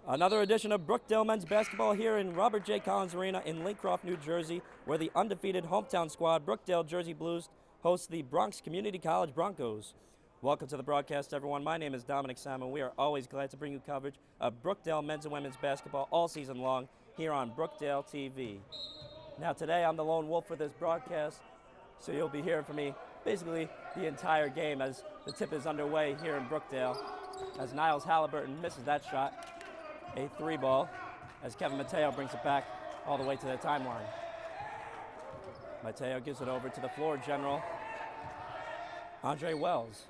Another edition of Brookdale men's basketball here in Robert J. Collins Arena in Lincroft, New Jersey, where the undefeated hometown squad, Brookdale Jersey Blues, hosts the Bronx Community College Broncos. Welcome to the broadcast, everyone. My name is Dominic Simon. We are always glad to bring you coverage of Brookdale men's and women's basketball all season long here on Brookdale TV. Now today I'm the lone wolf for this broadcast, so you'll be hearing from me basically the entire game as the tip is underway here in Brookdale, as Niles Halliburton misses that shot. A three ball as Kevin Mateo brings it back all the way to the timeline. Mateo gives it over to the floor general, Andre Wells.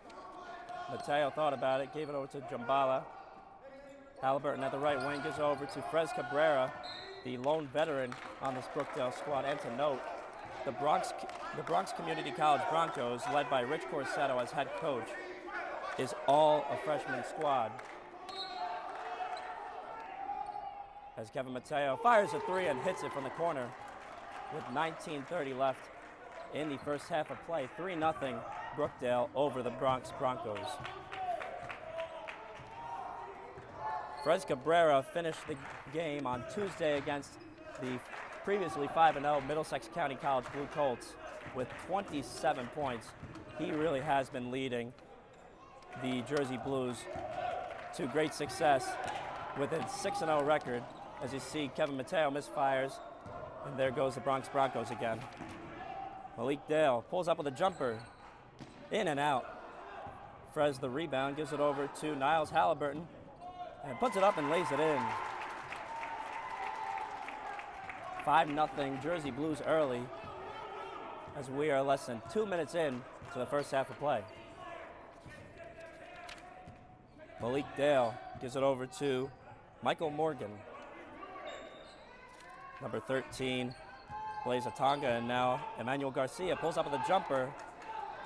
Mateo thought about it, gave it over to Jambala. Halliburton at the right wing gives it over to Frez Cabrera, the lone veteran on this Brookdale squad. And to note, the Bronx Community College Broncos, led by Rich Corsetto as head coach, is all a freshman squad. As Kevin Mateo fires a three and hits it from the corner with 19:30 left in the first half of play. 3-0 Brookdale over the Bronx Broncos. Frez Cabrera finished the game on Tuesday against the previously 5-0 Middlesex County College Blue Colts with 27 points. He really has been leading the Jersey Blues to great success with a 6-0 record. As you see, Kevin Mateo misfires, and there goes the Bronx Broncos again. Malik Dale pulls up with a jumper, in and out. Frez the rebound, gives it over to Niles Halliburton, and puts it up and lays it in. 5-0 Jersey Blues early, as we are less than 2 minutes in to the first half of play. Malik Dale gives it over to Michael Morgan. Number 13, Blaze Atonga, and now Emmanuel Garcia pulls up with a jumper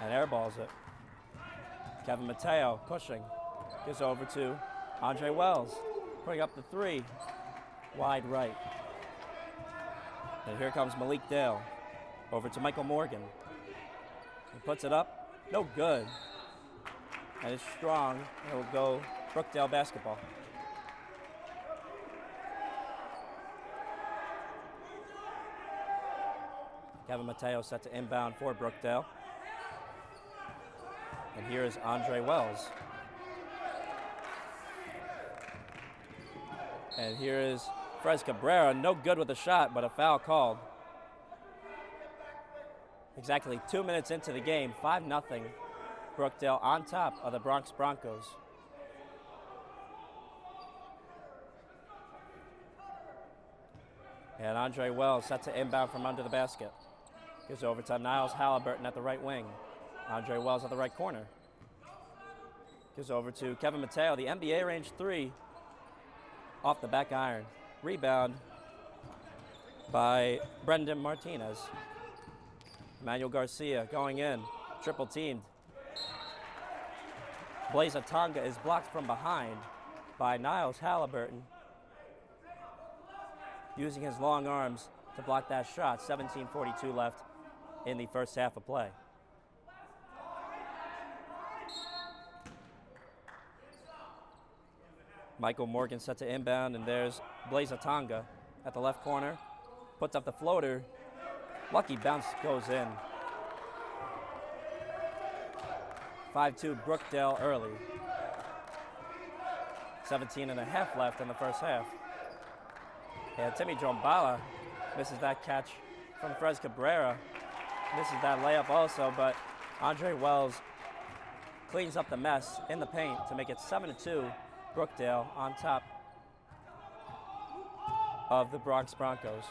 and airballs it. Kevin Mateo pushing, gives over to Andre Wells, putting up the three, wide right. And here comes Malik Dale, over to Michael Morgan. He puts it up, no good. And it's strong, it will go Brookdale basketball. Kevin Mateo set to inbound for Brookdale. And here is Andre Wells. And here is Frez Cabrera, no good with the shot, but a foul called. Exactly 2 minutes into the game, 5-0 Brookdale on top of the Bronx Broncos. And Andre Wells set to inbound from under the basket. Gives over to Niles Halliburton at the right wing. Andre Wells at the right corner. Gives over to Kevin Mateo, the NBA range three off the back iron. Rebound by Brendan Martinez. Emmanuel Garcia going in, triple teamed. Blaze Atonga is blocked from behind by Niles Halliburton, using his long arms to block that shot. 17:42 left in the first half of play. Michael Morgan set to inbound, and there's Blaze Atonga at the left corner. Puts up the floater. Lucky bounce goes in. 5-2 Brookdale early. 17.5 left in the first half. And Timmy Jambala misses that catch from Frez Cabrera. Misses that layup also, but Andre Wells cleans up the mess in the paint to make it 7-2 Brookdale on top of the Bronx Broncos.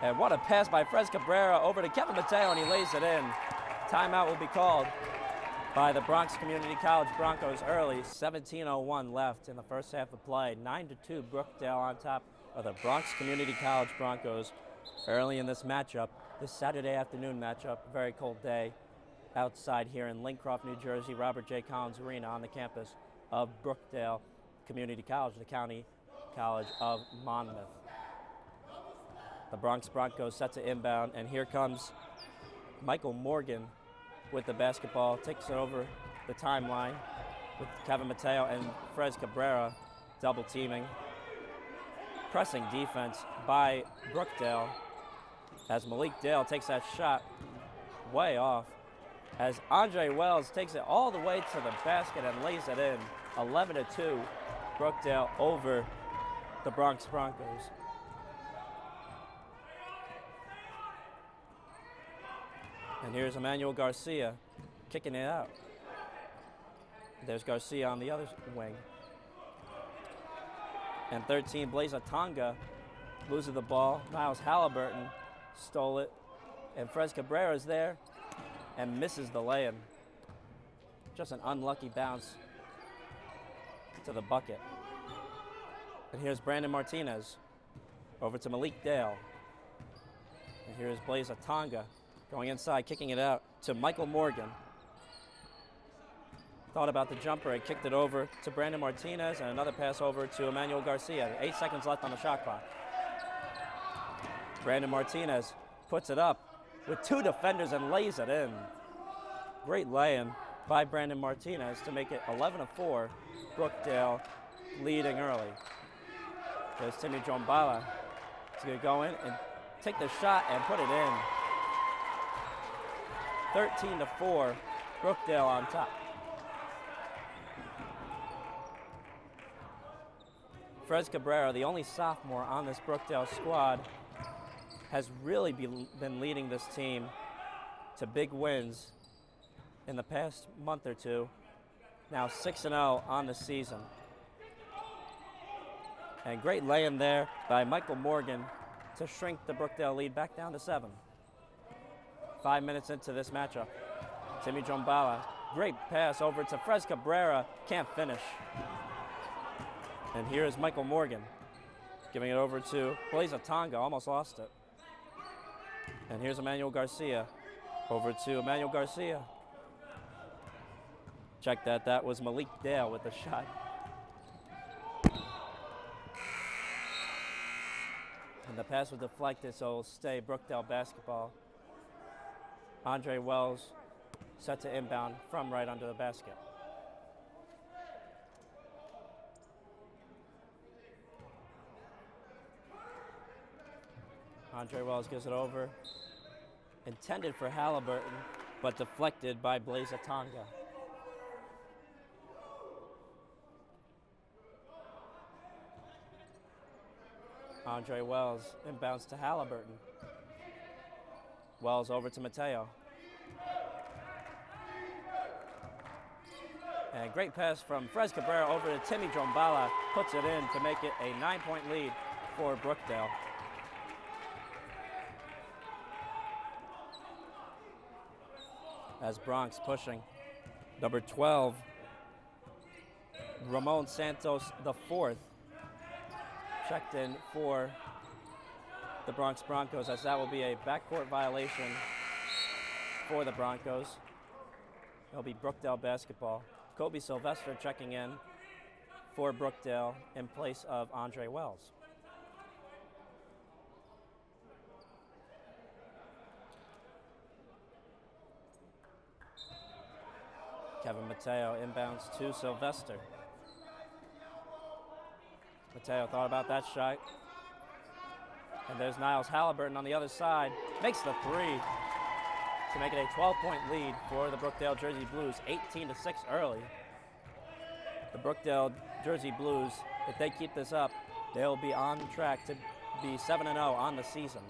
And what a pass by Frez Cabrera over to Kevin Mateo, and he lays it in. Timeout will be called by the Bronx Community College Broncos early. 17:01 left in the first half of play. 9-2 Brookdale on top of the Bronx Community College Broncos early in this matchup, this Saturday afternoon matchup. Very cold day outside here in Lincroft, New Jersey, Robert J. Collins Arena on the campus of Brookdale Community College, the County College of Monmouth. The Bronx Broncos set to inbound, and here comes Michael Morgan with the basketball, takes it over the timeline, with Kevin Mateo and Fred Cabrera double teaming. Pressing defense by Brookdale as Malik Dale takes that shot way off. As Andre Wells takes it all the way to the basket and lays it in. 11-2, Brookdale over the Bronx Broncos. And here's Emmanuel Garcia kicking it out. There's Garcia on the other wing. And 13, Blaze Atonga loses the ball. Niles Halliburton stole it. And Fred Cabrera's there and misses the lay-in. Just an unlucky bounce to the bucket. And here's Brandon Martinez over to Malik Dale. And here's Blaze Atonga going inside, kicking it out to Michael Morgan. Thought about the jumper and kicked it over to Brandon Martinez, and another pass over to Emmanuel Garcia. 8 seconds left on the shot clock. Brandon Martinez puts it up with 2 defenders and lays it in. Great lay-in by Brandon Martinez to make it 11-4. Brookdale leading early. There's Timmy Jombala. He's going to go in and take the shot and put it in. 13-4, Brookdale on top. Fred Cabrera, the only sophomore on this Brookdale squad, has really been leading this team to big wins in the past month or two. Now 6-0 on the season. And great lay-in there by Michael Morgan to shrink the Brookdale lead back down to 7. 5 minutes into this matchup. Timmy Jombala, great pass over to Fred Cabrera, can't finish. And here is Michael Morgan giving it over to Blaze Atonga, almost lost it. And here's Emmanuel Garcia, over to Emmanuel Garcia. Check that, that was Malik Dale with the shot. And the pass was deflected, so it'll stay Brookdale basketball. Andre Wells set to inbound from right under the basket. Andre Wells gives it over. Intended for Halliburton, but deflected by Blaze Atonga. Andre Wells inbounds to Halliburton. Wells over to Mateo. And great pass from Fred Cabrera over to Timmy Jombala. Puts it in to make it a 9-point lead for Brookdale. As Bronx pushing. Number 12, Ramon Santos IV, checked in for the Bronx Broncos, as that will be a backcourt violation for the Broncos. It'll be Brookdale basketball. Kobe Sylvester checking in for Brookdale in place of Andre Wells. Kevin Mateo inbounds to Sylvester. Mateo thought about that shot. And there's Niles Halliburton on the other side. Makes the 3 to make it a 12-point lead for the Brookdale Jersey Blues, 18-6 early. The Brookdale Jersey Blues, if they keep this up, they'll be on track to be 7-0 on the season.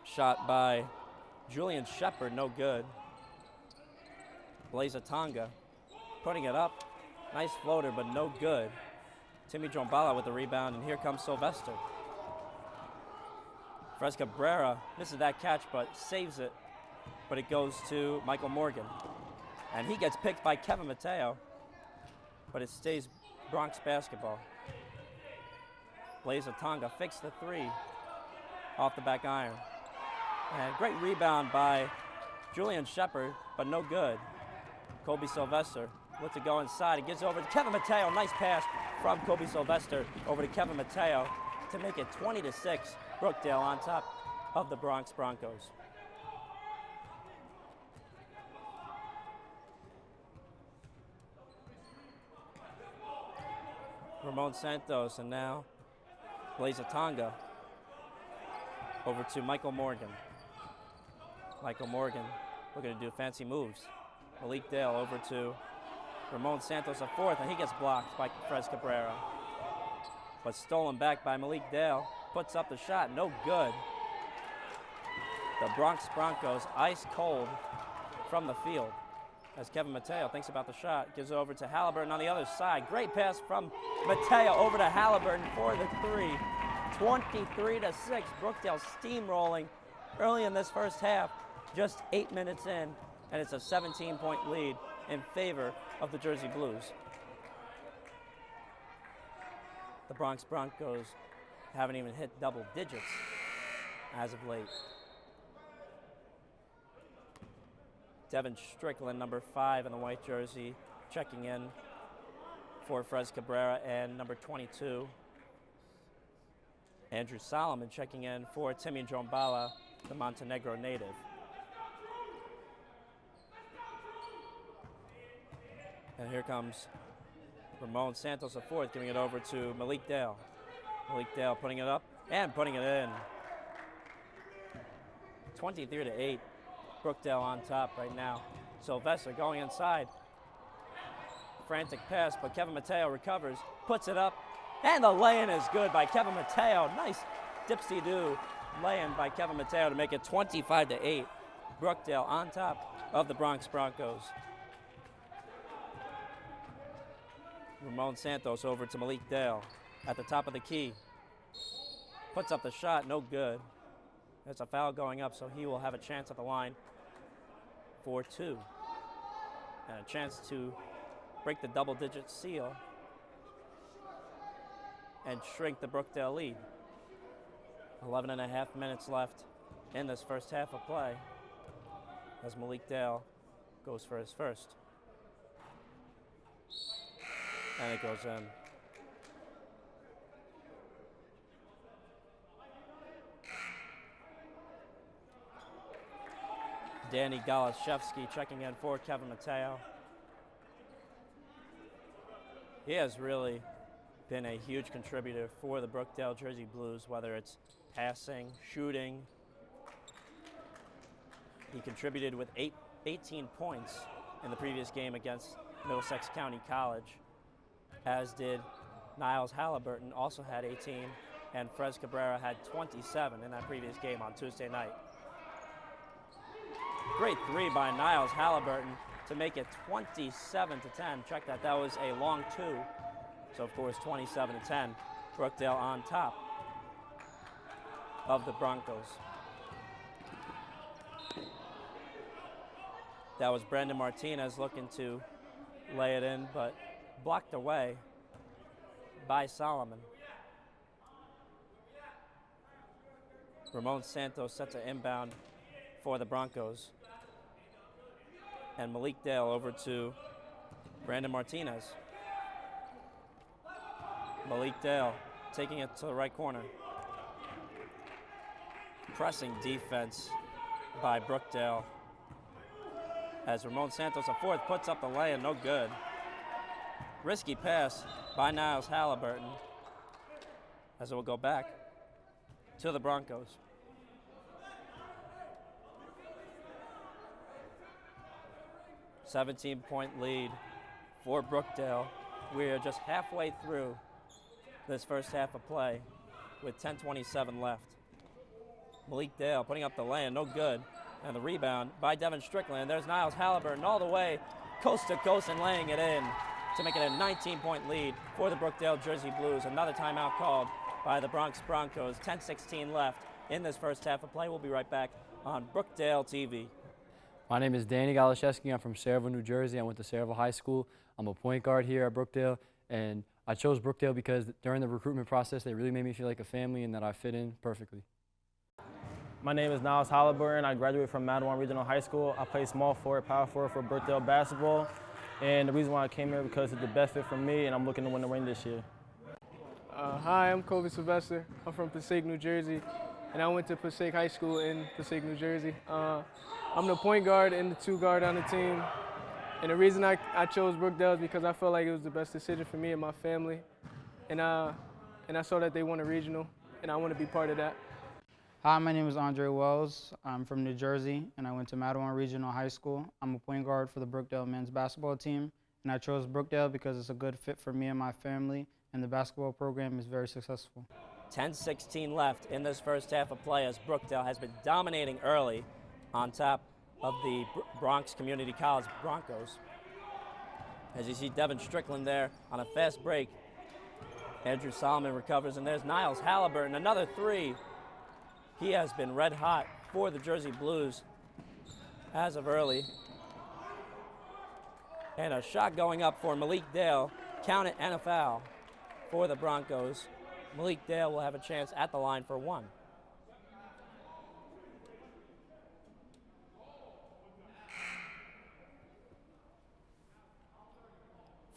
Shot by Julian Shepard, no good. Blaze Atonga putting it up. Nice floater, but no good. Timmy Jombala with the rebound, and here comes Sylvester. Fred Cabrera misses that catch, but saves it. But it goes to Michael Morgan. And he gets picked by Kevin Mateo, but it stays Bronx basketball. Blaze Atonga fakes the 3 off the back iron. And great rebound by Julian Shepard, but no good. Kobe Sylvester lets it go inside. It gives over to Kevin Mateo. Nice pass from Kobe Sylvester over to Kevin Mateo to make it 20-6. Brookdale on top of the Bronx Broncos. Ramon Santos, and now Blaze Tonga over to Michael Morgan. Michael Morgan looking to do fancy moves. Malik Dale over to Ramon Santos, a fourth, and he gets blocked by Fres Cabrera. But stolen back by Malik Dale. Puts up the shot, no good. The Bronx Broncos ice cold from the field as Kevin Mateo thinks about the shot, gives it over to Halliburton on the other side. Great pass from Mateo over to Halliburton for the three. 23-6, Brookdale steamrolling early in this first half, just 8 minutes in, and it's a 17-point lead in favor of the Jersey Blues. The Bronx Broncos haven't even hit double digits as of late. Devin Strickland, number 5 in the white jersey, checking in for Fres Cabrera, and number 22, Andrew Solomon, checking in for Timmy Jombala, the Montenegro native. And here comes Ramon Santos, a fourth, giving it over to Malik Dale. Malik Dale putting it up and putting it in. 23-8. Brookdale on top right now. Sylvester going inside. Frantic pass, but Kevin Mateo recovers, puts it up, and the lay-in is good by Kevin Mateo. Nice dipsy-do lay-in by Kevin Mateo to make it 25-8. Brookdale on top of the Bronx Broncos. Ramon Santos over to Malik Dale at the top of the key. Puts up the shot, no good. There's a foul going up, so he will have a chance at the line for 2. And a chance to break the double-digit seal and shrink the Brookdale lead. 11 and a half minutes left in this first half of play as Malik Dale goes for his first. And it goes in. Danny Goloszewski checking in for Kevin Mateo. He has really been a huge contributor for the Brookdale Jersey Blues, whether it's passing, shooting. He contributed with 18 points in the previous game against Middlesex County College, as did Niles Halliburton, also had 18, and Fres Cabrera had 27 in that previous game on Tuesday night. Great three by Niles Halliburton to make it 27-10. Check that, that was a long 2. So of course 27-10, Brookdale on top of the Broncos. That was Brandon Martinez looking to lay it in, but blocked away by Solomon. Ramon Santos sets an inbound for the Broncos. And Malik Dale over to Brandon Martinez. Malik Dale taking it to the right corner. Pressing defense by Brookdale as Ramon Santos, a fourth, puts up the lay-in, no good. Risky pass by Niles Halliburton as it will go back to the Broncos. $17-point lead for Brookdale. We are just halfway through this first half of play with 10:27 left. Malik Dale putting up the lay-in, no good. And the rebound by Devin Strickland. There's Niles Halliburton all the way coast to coast and laying it in to make it a 19-point lead for the Brookdale Jersey Blues. Another timeout called by the Bronx Broncos. 10:16 left in this first half of play. We'll be right back on Brookdale TV. My name is Danny Goloszewski. I'm from Sayreville, New Jersey. I went to Sayreville High School. I'm a point guard here at Brookdale, and I chose Brookdale because during the recruitment process, they really made me feel like a family and that I fit in perfectly. My name is Niles Halliburton. I graduated from Madawan Regional High School. I play small forward, power forward for Brookdale basketball, and the reason why I came here because it's the best fit for me, and I'm looking to win the ring this year. Hi, I'm Kobe Sylvester. I'm from Passaic, New Jersey, and I went to Passaic High School in Passaic, New Jersey. I'm the point guard and the two guard on the team. And the reason I chose Brookdale is because I felt like it was the best decision for me and my family. and I saw that they won a regional, and I want to be part of that. Hi, my name is Andre Wells. I'm from New Jersey, and I went to Mattawan Regional High School. I'm a point guard for the Brookdale men's basketball team, and I chose Brookdale because it's a good fit for me and my family, and the basketball program is very successful. 10-16 left in this first half of play as Brookdale has been dominating early on top of the Bronx Community College Broncos. As you see Devin Strickland there on a fast break. Andrew Solomon recovers, and there's Niles Halliburton, another three. He has been red hot for the Jersey Blues as of early. And a shot going up for Malik Dale. Count it and a foul for the Broncos. Malik Dale will have a chance at the line for one.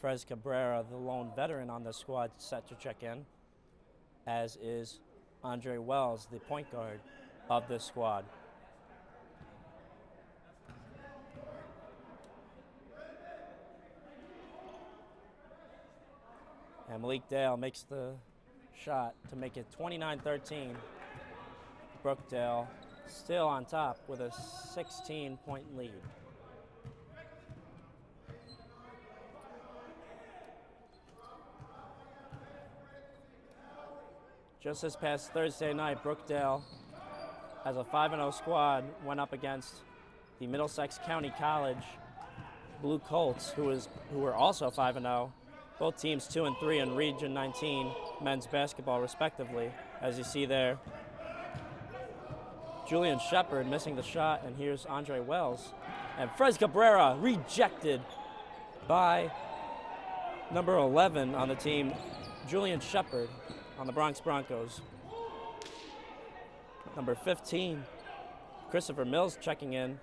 Frez Cabrera, the lone veteran on the squad, set to check in, as is Andre Wells, the point guard of this squad. And Malik Dale makes the shot to make it 29-13. Brookdale still on top with a 16-point lead. Just this past Thursday night, Brookdale, as a 5-0 squad, went up against the Middlesex County College Blue Colts, who were also 5-0. Both teams 2-3 in Region 19 men's basketball, respectively. As you see there, Julian Shepard missing the shot, and here's Andre Wells. And Frez Cabrera rejected by number 11 on the team, Julian Shepard, on the Bronx Broncos. Number 15, Christopher Mills checking in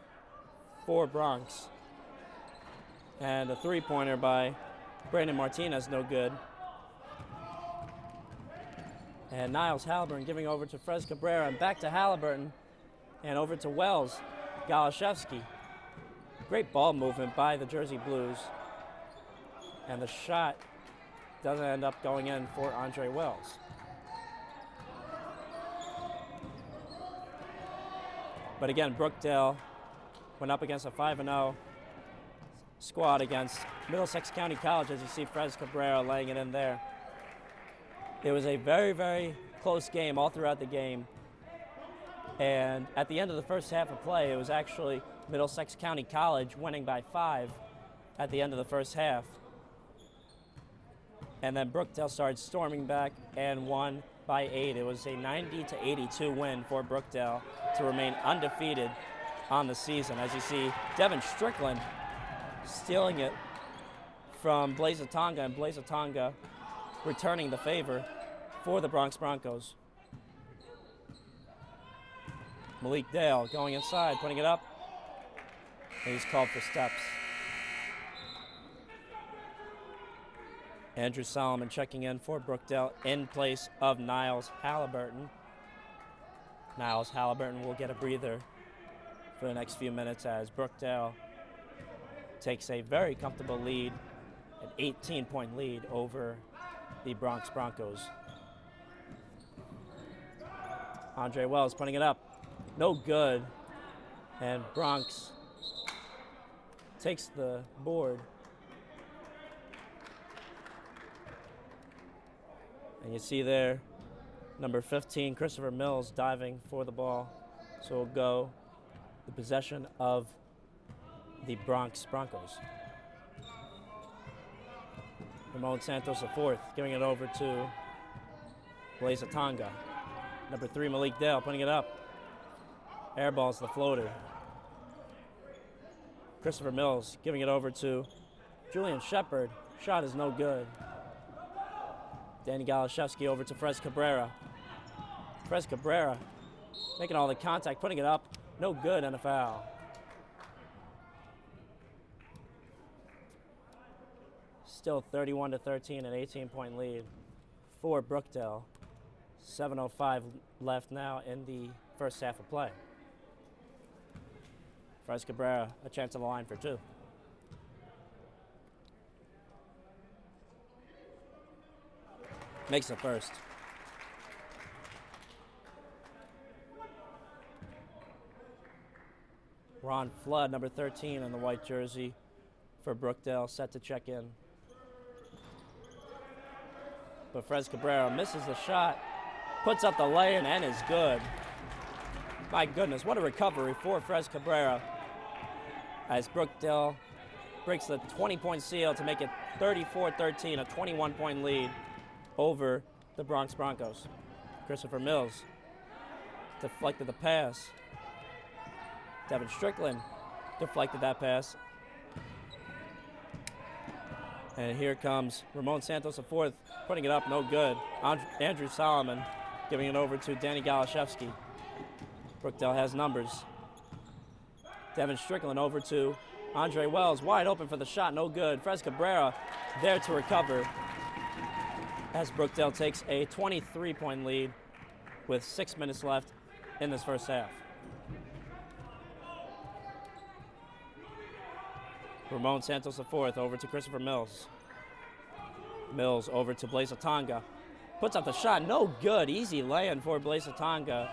for Bronx. And a three-pointer by Brandon Martinez, no good. And Niles Halliburton giving over to Frez Cabrera, and back to Halliburton, and over to Wells, Galashevsky. Great ball movement by the Jersey Blues. And the shot doesn't end up going in for Andre Wells. But again, Brookdale went up against a 5-0 squad against Middlesex County College, as you see Frez Cabrera laying it in there. It was a very, very close game all throughout the game. And at the end of the first half of play, it was actually Middlesex County College winning by 5 at the end of the first half. And then Brookdale started storming back and won by 8. It was a 90-82 win for Brookdale to remain undefeated on the season. As you see, Devin Strickland stealing it from Blaze Atonga, and Blaze Atonga returning the favor for the Bronx Broncos. Malik Dale going inside, putting it up, and he's called for steps. Andrew Solomon checking in for Brookdale in place of Niles Halliburton. Niles Halliburton will get a breather for the next few minutes as Brookdale takes a very comfortable lead, an 18-point lead over the Bronx Broncos. Andre Wells putting it up, no good, and Bronx takes the board. And you see there, number 15, Christopher Mills diving for the ball. So it'll go the possession of the Bronx Broncos. Ramon Santos IV giving it over to Blaze Atonga. Number 3, Malik Dale putting it up. Airballs the floater. Christopher Mills giving it over to Julian Shepard. Shot is no good. Danny Galashevsky over to Frez Cabrera. Frez Cabrera making all the contact, putting it up, no good, and a foul. Still 31-13, an 18-point lead for Brookdale. 7:05 left now in the first half of play. Frez Cabrera, a chance on the line for 2. makes the first. Ron Flood, number 13 in the white jersey for Brookdale, set to check in. But Frez Cabrera misses the shot, puts up the lay-in, and is good. My goodness, what a recovery for Frez Cabrera as Brookdale breaks the 20-point seal to make it 34-13, a 21-point lead over the Bronx Broncos. Christopher Mills deflected the pass. Devin Strickland deflected that pass. And here comes Ramon Santos IV, putting it up, no good. Andrew Solomon giving it over to Danny Galashevsky. Brookdale has numbers. Devin Strickland over to Andre Wells, wide open for the shot, no good. Frez Cabrera there to recover as Brookdale takes a 23-point lead with 6 minutes left in this first half. Ramon Santos IV over to Christopher Mills. Mills over to Blaise Atonga. Puts up the shot, no good. Easy lay-in for Blaise Atonga.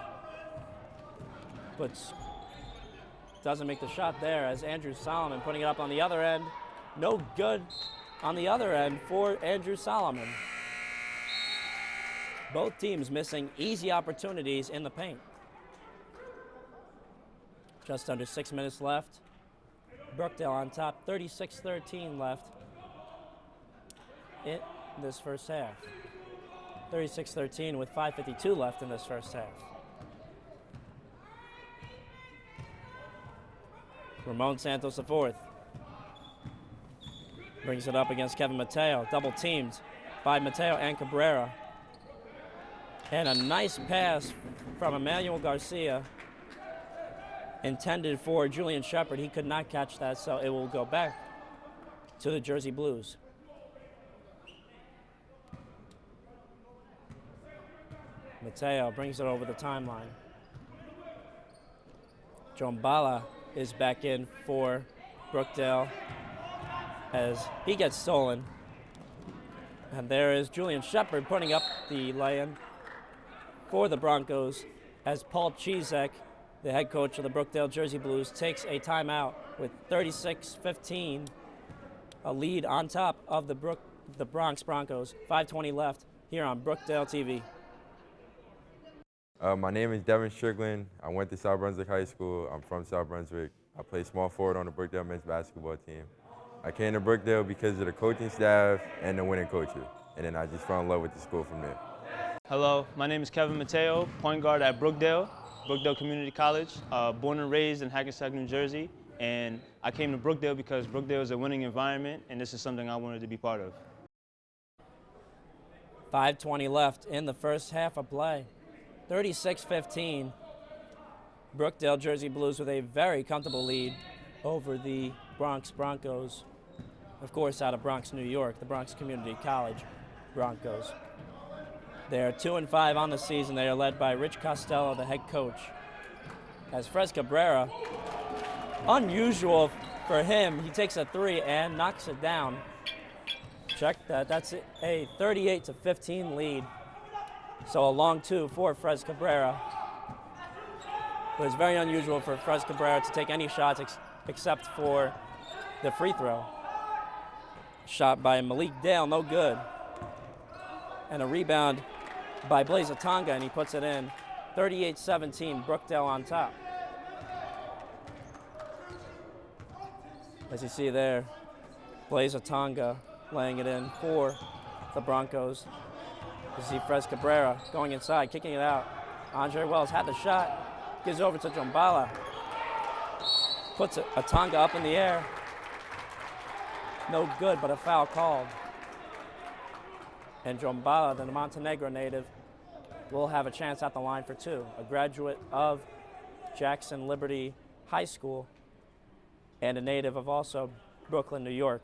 But doesn't make the shot there as Andrew Solomon putting it up on the other end. No good on the other end for Andrew Solomon. Both teams missing easy opportunities in the paint. Just under 6 minutes left. Brookdale on top, 36-13 left in this first half. 36-13 with 5:52 left in this first half. Ramon Santos IV brings it up against Kevin Mateo, double teamed by Mateo and Cabrera. And a nice pass from Emmanuel Garcia intended for Julian Shepard. He could not catch that, so it will go back to the Jersey Blues. Mateo brings it over the timeline. Jombala is back in for Brookdale as he gets stolen. And there is Julian Shepard putting up the lay-in for the Broncos as Paul Chizek, the head coach of the Brookdale Jersey Blues, takes a timeout with 36-15, a lead on top of the Bronx Broncos. 5:20 left here on Brookdale TV. My name is Devin Strickland. I went to South Brunswick High School. I'm from South Brunswick. I play small forward on the Brookdale men's basketball team. I came to Brookdale because of the coaching staff and the winning coaches, and then I just fell in love with the school from there. Hello, my name is Kevin Mateo, point guard at Brookdale Community College, born and raised in Hackensack, New Jersey, and I came to Brookdale because Brookdale is a winning environment, and this is something I wanted to be part of. 5:20 left in the first half of play. 36-15. Brookdale Jersey Blues with a very comfortable lead over the Bronx Broncos. Of course, out of Bronx, New York, the Bronx Community College Broncos. They are 2-5 on the season. They are led by Rich Costello, the head coach. As Frez Cabrera, unusual for him, he takes a three and knocks it down. Check that. That's a 38-15 lead. So a long two for Frez Cabrera. But it's very unusual for Frez Cabrera to take any shots except for the free throw. Shot by Malik Dale, no good. And a rebound by Blaise Atonga, and he puts it in. 38-17, Brookdale on top. As you see there, Blaise Atonga laying it in for the Broncos. You see Frez Cabrera going inside, kicking it out. Andre Wells had the shot, gives over to Jombala. Puts Atonga up in the air. No good, but a foul called. And Jombala, the Montenegro native, will have a chance at the line for two. A graduate of Jackson Liberty High School and a native of also Brooklyn, New York.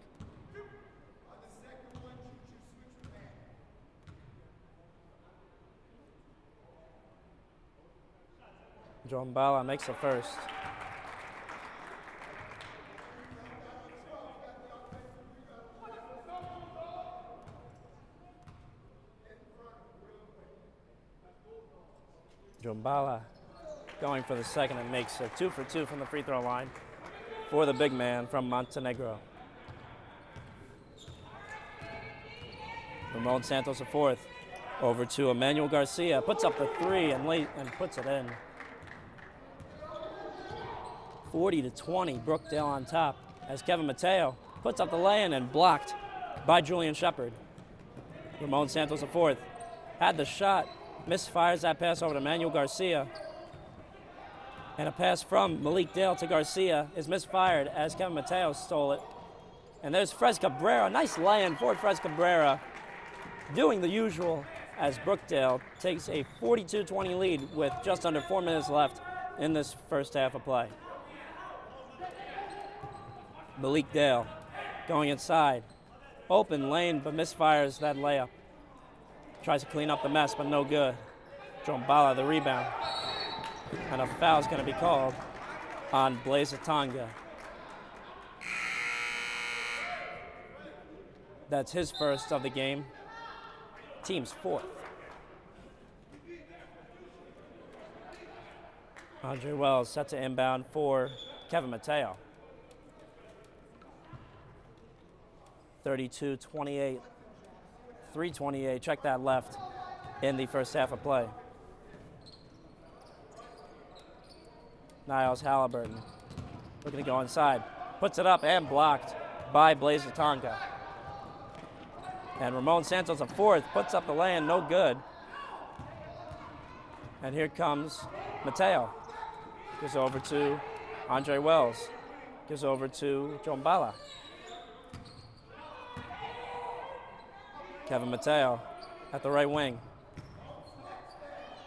Jombala makes the first. Jombala going for the second and makes a 2 for 2 from the free throw line for the big man from Montenegro. Ramon Santos, a fourth. Over to Emmanuel Garcia, puts up the three and puts it in. 40-20, Brookdale on top as Kevin Mateo puts up the lay-in and blocked by Julian Shepard. Ramon Santos, a fourth. Had the shot, misfires that pass over to Emmanuel Garcia. And a pass from Malik Dale to Garcia is misfired as Kevin Mateo stole it. And there's Fres Cabrera, nice lay-in for Fres Cabrera, doing the usual as Brookdale takes a 42-20 lead with just under 4 minutes left in this first half of play. Malik Dale going inside. Open lane, but misfires that layup. Tries to clean up the mess, but no good. Jombala, the rebound. And a foul's going to be called on Blaise Tonga. That's his first of the game. Team's fourth. Andre Wells set to inbound for Kevin Mateo. 32-28, 3:28, check that left in the first half of play. Niles Halliburton looking to go inside, puts it up and blocked by Blaise Tonga. And Ramon Santos, a fourth, puts up the lay-in, no good. And here comes Mateo. Gives over to Andre Wells. Gives over to Jombala. Kevin Mateo at the right wing.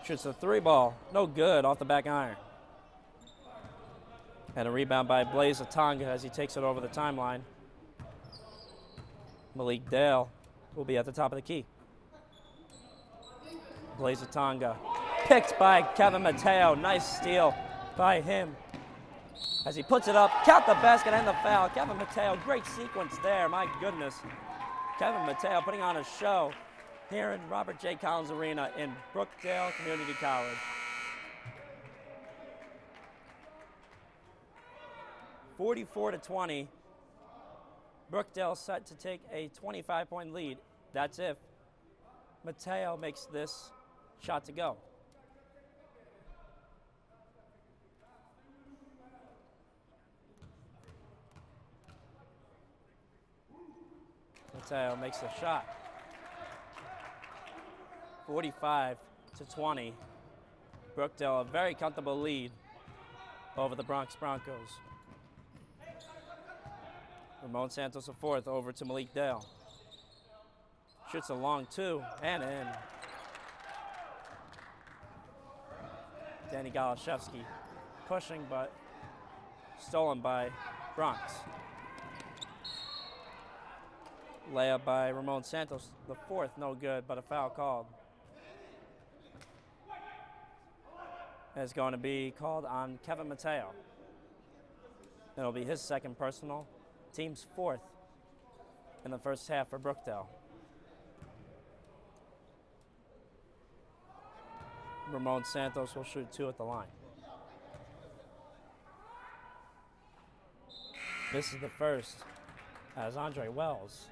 Shoots a three ball, no good, off the back iron. And a rebound by Blaise Tonga as he takes it over the timeline. Malik Dale will be at the top of the key. Blaise Tonga picked by Kevin Mateo. Nice steal by him as he puts it up. Count the basket and the foul. Kevin Mateo, great sequence there, my goodness. Kevin Mateo putting on a show here in Robert J. Collins Arena in Brookdale Community College. 44-20. Brookdale set to take a 25-point lead. That's if Mateo makes this shot to go. Mateo makes the shot. 45-20. Brookdale, a very comfortable lead over the Bronx Broncos. Ramon Santos, a fourth, over to Malik Dale. Shoots a long two and in. Danny Galashevsky pushing, but stolen by Bronx. Layup by Ramon Santos, the fourth, no good, but a foul called. It's going to be called on Kevin Mateo. It'll be his second personal, team's fourth in the first half for Brookdale. Ramon Santos will shoot two at the line. This is the first as Andre Wells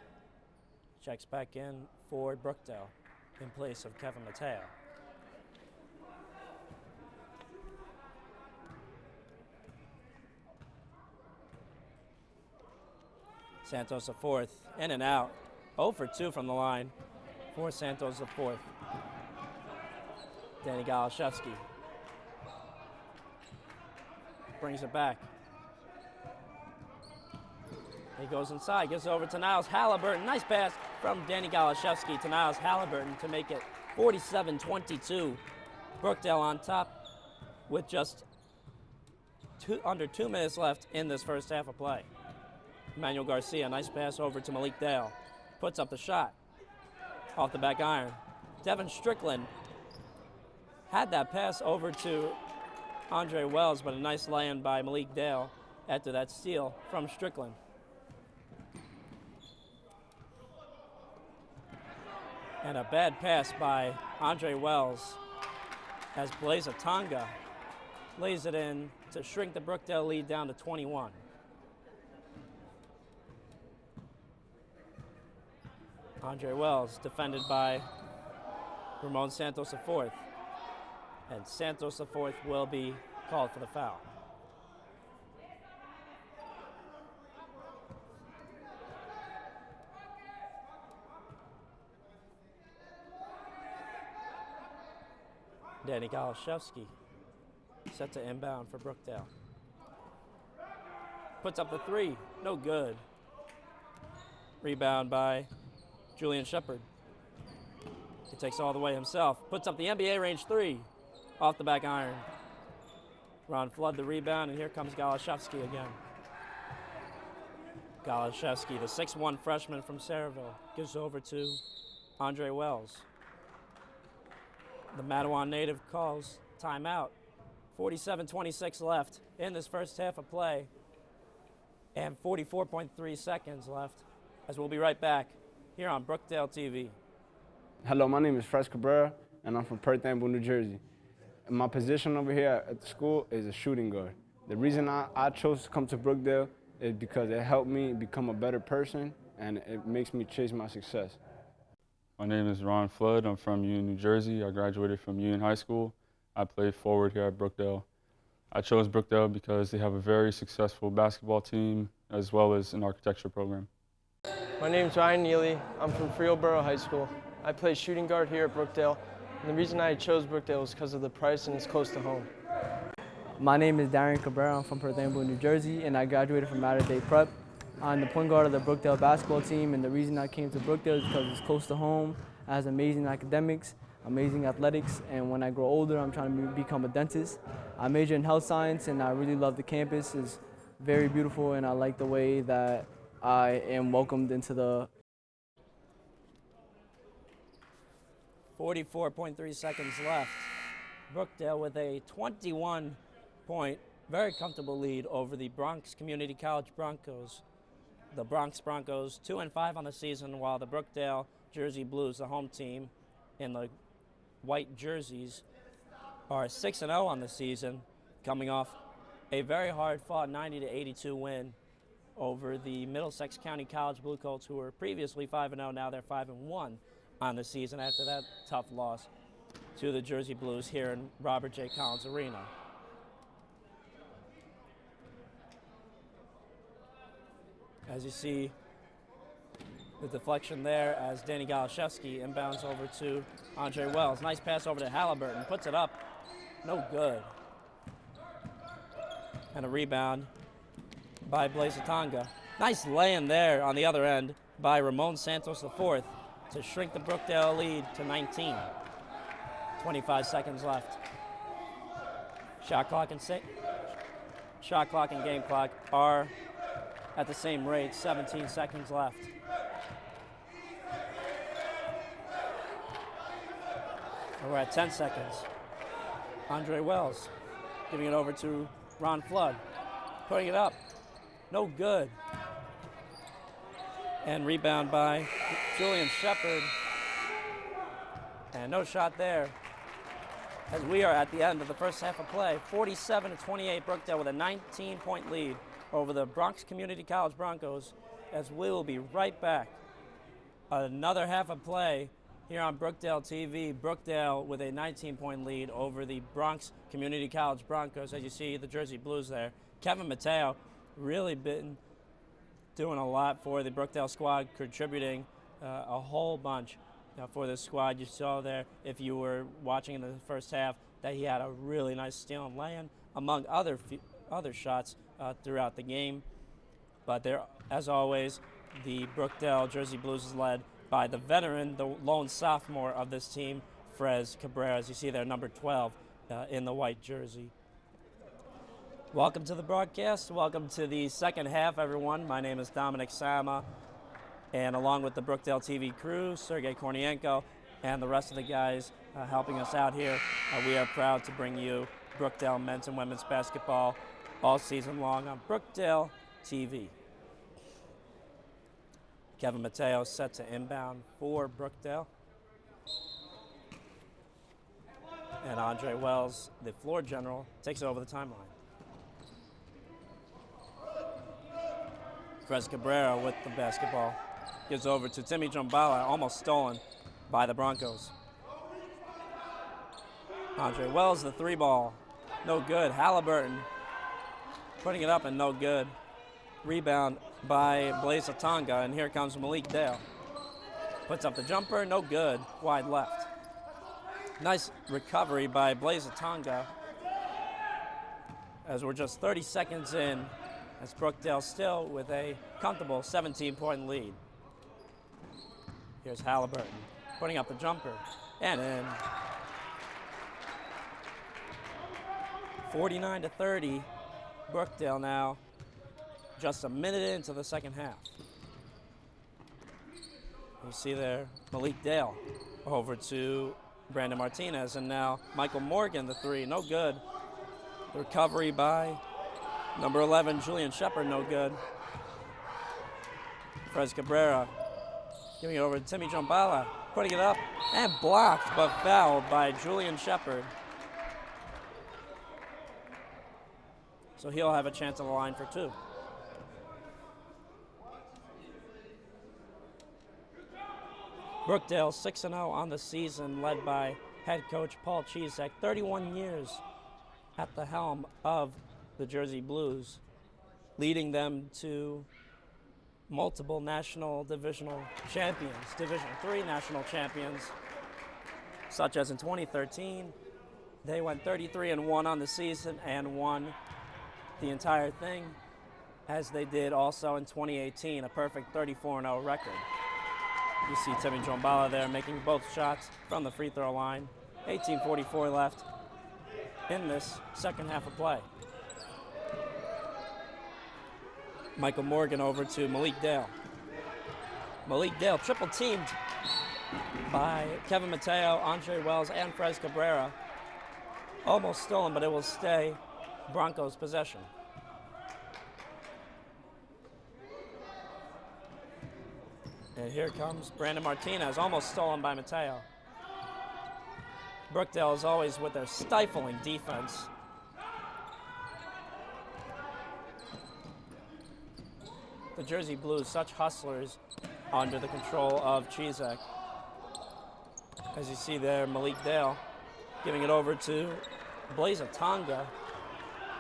checks back in for Brookdale in place of Kevin Mateo. Santos a fourth, in and out. 0 for 2 from the line for Santos a fourth. Danny Galashevsky brings it back. He goes inside, gets over to Niles Halliburton. Nice pass from Danny Galashevsky to Niles Halliburton to make it 47-22. Brookdale on top with just under 2 minutes left in this first half of play. Emmanuel Garcia, nice pass over to Malik Dale. Puts up the shot off the back iron. Devin Strickland had that pass over to Andre Wells, but a nice lay-in by Malik Dale after that steal from Strickland. And a bad pass by Andre Wells as Blaze Tonga lays it in to shrink the Brookdale lead down to 21. Andre Wells defended by Ramon Santos IV. And Santos IV will be called for the foul. Danny Galashevsky set to inbound for Brookdale. Puts up the three, no good. Rebound by Julian Shepard. He takes all the way himself, puts up the NBA range three, off the back iron. Ron Flood the rebound, and here comes Galashevsky again. Galashevsky, the 6'1" freshman from Saraville, gives over to Andre Wells. The Matawan native calls timeout. 47-26 left in this first half of play, and 44.3 seconds left, as we'll be right back here on Brookdale TV. Hello, my name is Fres Cabrera, and I'm from Perth Amboy, New Jersey. And my position over here at the school is a shooting guard. The reason I chose to come to Brookdale is because it helped me become a better person, and it makes me chase my success. My name is Ron Flood. I'm from Union, New Jersey. I graduated from Union High School. I played forward here at Brookdale. I chose Brookdale because they have a very successful basketball team as well as an architecture program. My name is Ryan Neely. I'm from Freelboro High School. I play shooting guard here at Brookdale. And the reason I chose Brookdale was because of the price and it's close to home. My name is Darian Cabrera. I'm from Perth Amboy, New Jersey, and I graduated from Mater Dei Prep. I'm the point guard of the Brookdale basketball team, and the reason I came to Brookdale is because it's close to home, it has amazing academics, amazing athletics, and when I grow older, I'm trying to become a dentist. I major in health science, and I really love the campus. It's very beautiful, and I like the way that I am welcomed into the 44.3 seconds left. Brookdale with a 21-point, very comfortable lead over the Bronx Community College Broncos. The Bronx Broncos 2-5 on the season, while the Brookdale Jersey Blues, the home team in the white jerseys, are 6-0 on the season, coming off a very hard-fought 90-82 win over the Middlesex County College Blue Colts, who were previously 5-0. Now they're 5-1 on the season after that tough loss to the Jersey Blues here in Robert J. Collins Arena. As you see, the deflection there as Danny Galashevsky inbounds over to Andre Wells. Nice pass over to Halliburton, puts it up, no good. And a rebound by Blaze Tonga. Nice lay-in there on the other end by Ramon Santos IV to shrink the Brookdale lead to 19. 25 seconds left. Shot clock and game clock are at the same rate, 17 seconds left. And we're at 10 seconds. Andre Wells giving it over to Ron Flood, putting it up, no good. And rebound by Julian Shepard. And no shot there, as we are at the end of the first half of play. 47-28, Brookdale with a 19-point lead over the Bronx Community College Broncos, as we will be right back. Another half of play here on Brookdale TV. Brookdale with a 19-point lead over the Bronx Community College Broncos. As you see, the Jersey Blues there. Kevin Mateo really been doing a lot for the Brookdale squad, contributing a whole bunch for this squad. You saw there, if you were watching in the first half, that he had a really nice steal and lay-in, among other shots throughout the game. But there, as always, the Brookdale Jersey Blues is led by the veteran, the lone sophomore of this team, Fres Cabrera, as you see there, number 12 in the white jersey. Welcome to the broadcast. Welcome to the second half, everyone. My name is Dominic Sama, and along with the Brookdale TV crew, Sergey Kornienko, and the rest of the guys helping us out here, we are proud to bring you Brookdale men's and women's basketball all season long on Brookdale TV. Kevin Mateo set to inbound for Brookdale. And Andre Wells, the floor general, takes over the timeline. Crez Cabrera with the basketball. Gives over to Timmy Jumbala, almost stolen by the Broncos. Andre Wells, the three ball. No good. Halliburton putting it up and no good. Rebound by Blaise Atonga, and here comes Malik Dale. Puts up the jumper, no good. Wide left. Nice recovery by Blaise Atonga. As we're just 30 seconds in, as Brookdale still with a comfortable 17-point lead. Here's Halliburton putting up the jumper and in. 49-30. Brookdale now just a minute into the second half. You see there Malik Dale over to Brandon Martinez, and now Michael Morgan, the three, no good. The recovery by number 11, Julian Shepard, no good. Crez Cabrera giving it over to Timmy Jumbala, putting it up and blocked, but fouled by Julian Shepard. So he'll have a chance on the line for two. Brookdale 6-0 on the season, led by head coach Paul Chizek, 31 years at the helm of the Jersey Blues, leading them to multiple national divisional champions, Division III national champions, such as in 2013. They went 33-1 on the season and won the entire thing, as they did also in 2018, a perfect 34-0 record. You see Timmy Jumbala there making both shots from the free throw line. 18:44 left in this second half of play. Michael Morgan over to Malik Dale. Malik Dale triple teamed by Kevin Mateo, Andre Wells, and Crez Cabrera. Almost stolen, but it will stay Broncos' possession. And here comes Brandon Martinez, almost stolen by Mateo. Brookdale, as always, with their stifling defense. The Jersey Blues, such hustlers under the control of Chizek. As you see there, Malik Dale giving it over to Blaise Atonga.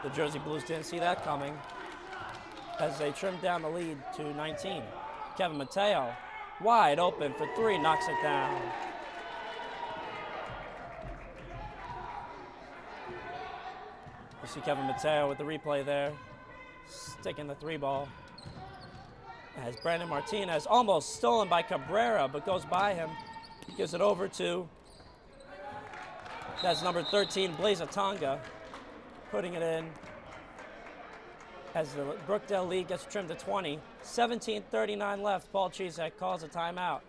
The Jersey Blues didn't see that coming as they trimmed down the lead to 19. Kevin Mateo, wide open for three, knocks it down. You see Kevin Mateo with the replay there, sticking the three ball. As Brandon Martinez, almost stolen by Cabrera, but goes by him. Gives it over to, that's number 13, Blaise Atonga, putting it in as the Brookdale lead gets trimmed to 20. 17:39 left. Paul Chizek calls a timeout.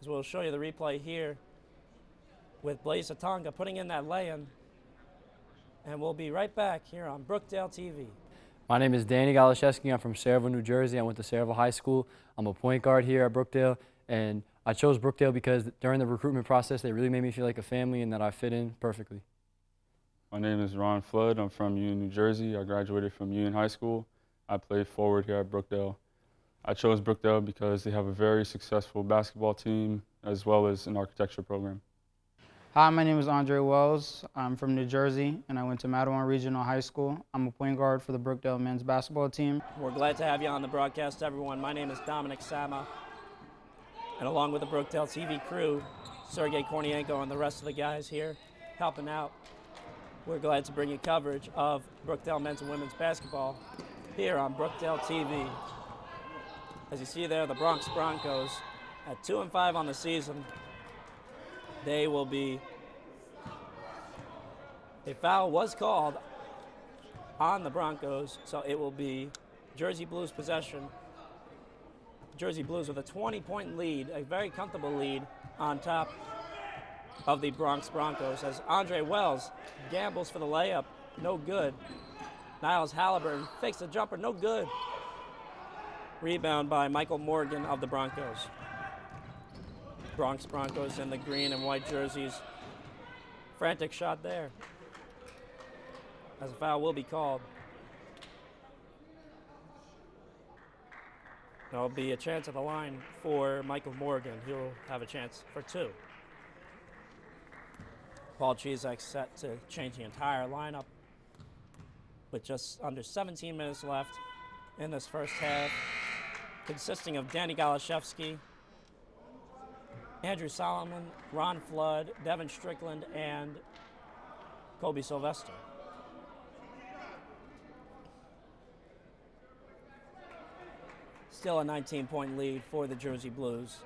As we'll show you the replay here with Blaise Atonga putting in that lay-in. And we'll be right back here on Brookdale TV. My name is Danny Galashevsky. I'm from Saraville, New Jersey. I went to Saraville High School. I'm a point guard here at Brookdale, and I chose Brookdale because during the recruitment process, they really made me feel like a family and that I fit in perfectly. My name is Ron Flood. I'm from Union, New Jersey. I graduated from Union High School. I played forward here at Brookdale. I chose Brookdale because they have a very successful basketball team as well as an architecture program. Hi, my name is Andre Wells. I'm from New Jersey, and I went to Matawan Regional High School. I'm a point guard for the Brookdale men's basketball team. We're glad to have you on the broadcast, everyone. My name is Dominic Sama, and along with the Brookdale TV crew, Sergey Kornienko and the rest of the guys here helping out, we're glad to bring you coverage of Brookdale men's and women's basketball here on Brookdale TV. As you see there, the Bronx Broncos at 2-5 on the season. They will be, a foul was called on the Broncos, so it will be Jersey Blues possession. Jersey Blues with a 20-point lead, a very comfortable lead on top of the Bronx Broncos, as Andre Wells gambles for the layup, no good. Niles Halliburton fakes the jumper, no good. Rebound by Michael Morgan of the Broncos. Bronx Broncos in the green and white jerseys. Frantic shot there, as a foul will be called. There'll be a chance at the line for Michael Morgan. He'll have a chance for 2. Paul Chizek set to change the entire lineup with just under 17 minutes left in this first half, consisting of Danny Galashevsky, Andrew Solomon, Ron Flood, Devin Strickland, and Kobe Sylvester. Still a 19-point lead for the Jersey Blues,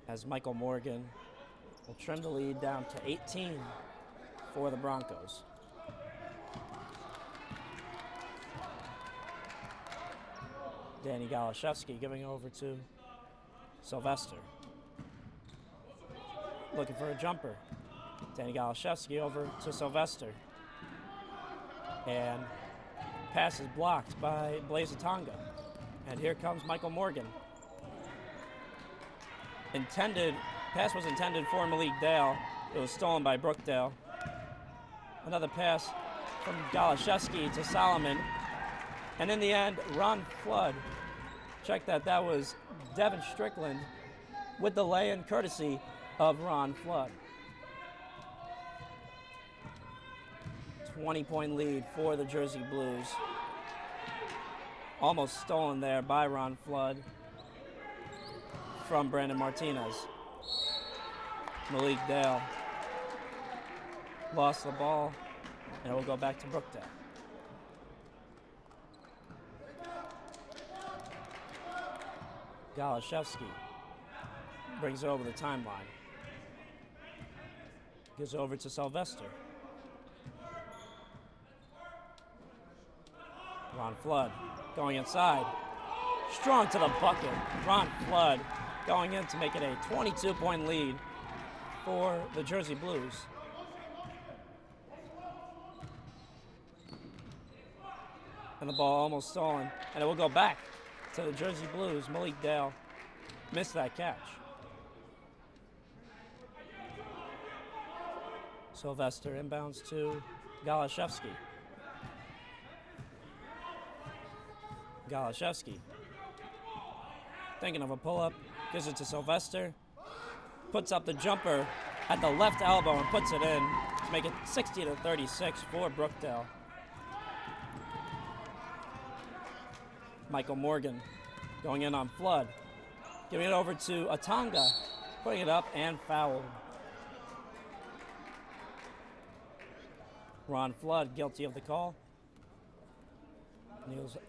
as Michael Morgan will trim the lead down to 18 for the Broncos. Danny Galashevsky giving over to Sylvester. Looking for a jumper. Danny Galashevsky over to Sylvester. And pass is blocked by Blaise Atonga. And here comes Michael Morgan. Pass was intended for Malik Dale. It was stolen by Brookdale. Another pass from Galashevsky to Solomon. And in the end, Ron Flood, check that was Devin Strickland with the lay-in courtesy of Ron Flood. 20-point lead for the Jersey Blues. Almost stolen there by Ron Flood from Brandon Martinez. Malik Dale lost the ball, and it will go back to Brookdale. Galashevsky brings it over the timeline. Gives over to Sylvester. Ron Flood going inside. Strong to the bucket. Ron Flood going in to make it a 22-point lead for the Jersey Blues. And the ball almost stolen. And it will go back to the Jersey Blues. Malik Dale missed that catch. Sylvester inbounds to Galashevsky. Galashevsky thinking of a pull-up, gives it to Sylvester, puts up the jumper at the left elbow and puts it in to make it 60-36 for Brookdale. Michael Morgan going in on Flood, giving it over to Atonga, putting it up and fouled. Ron Flood guilty of the call.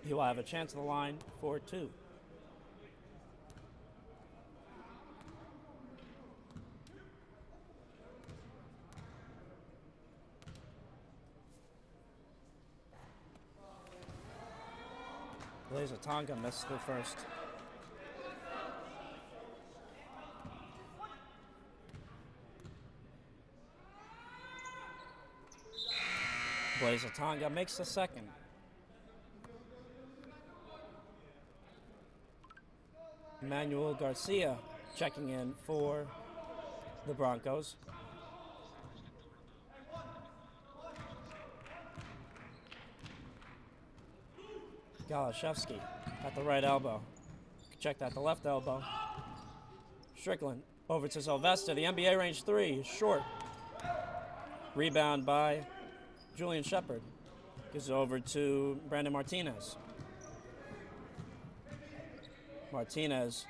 He will have a chance at the line for 2. Blaise Atonga missed the first. Blaise Atonga makes the second. Emmanuel Garcia checking in for the Broncos. Galashevsky at the right elbow. Check that, the left elbow. Strickland over to Sylvester. The NBA range 3 is short. Rebound by Julian Shepard. Gives it over to Brandon Martinez. Martinez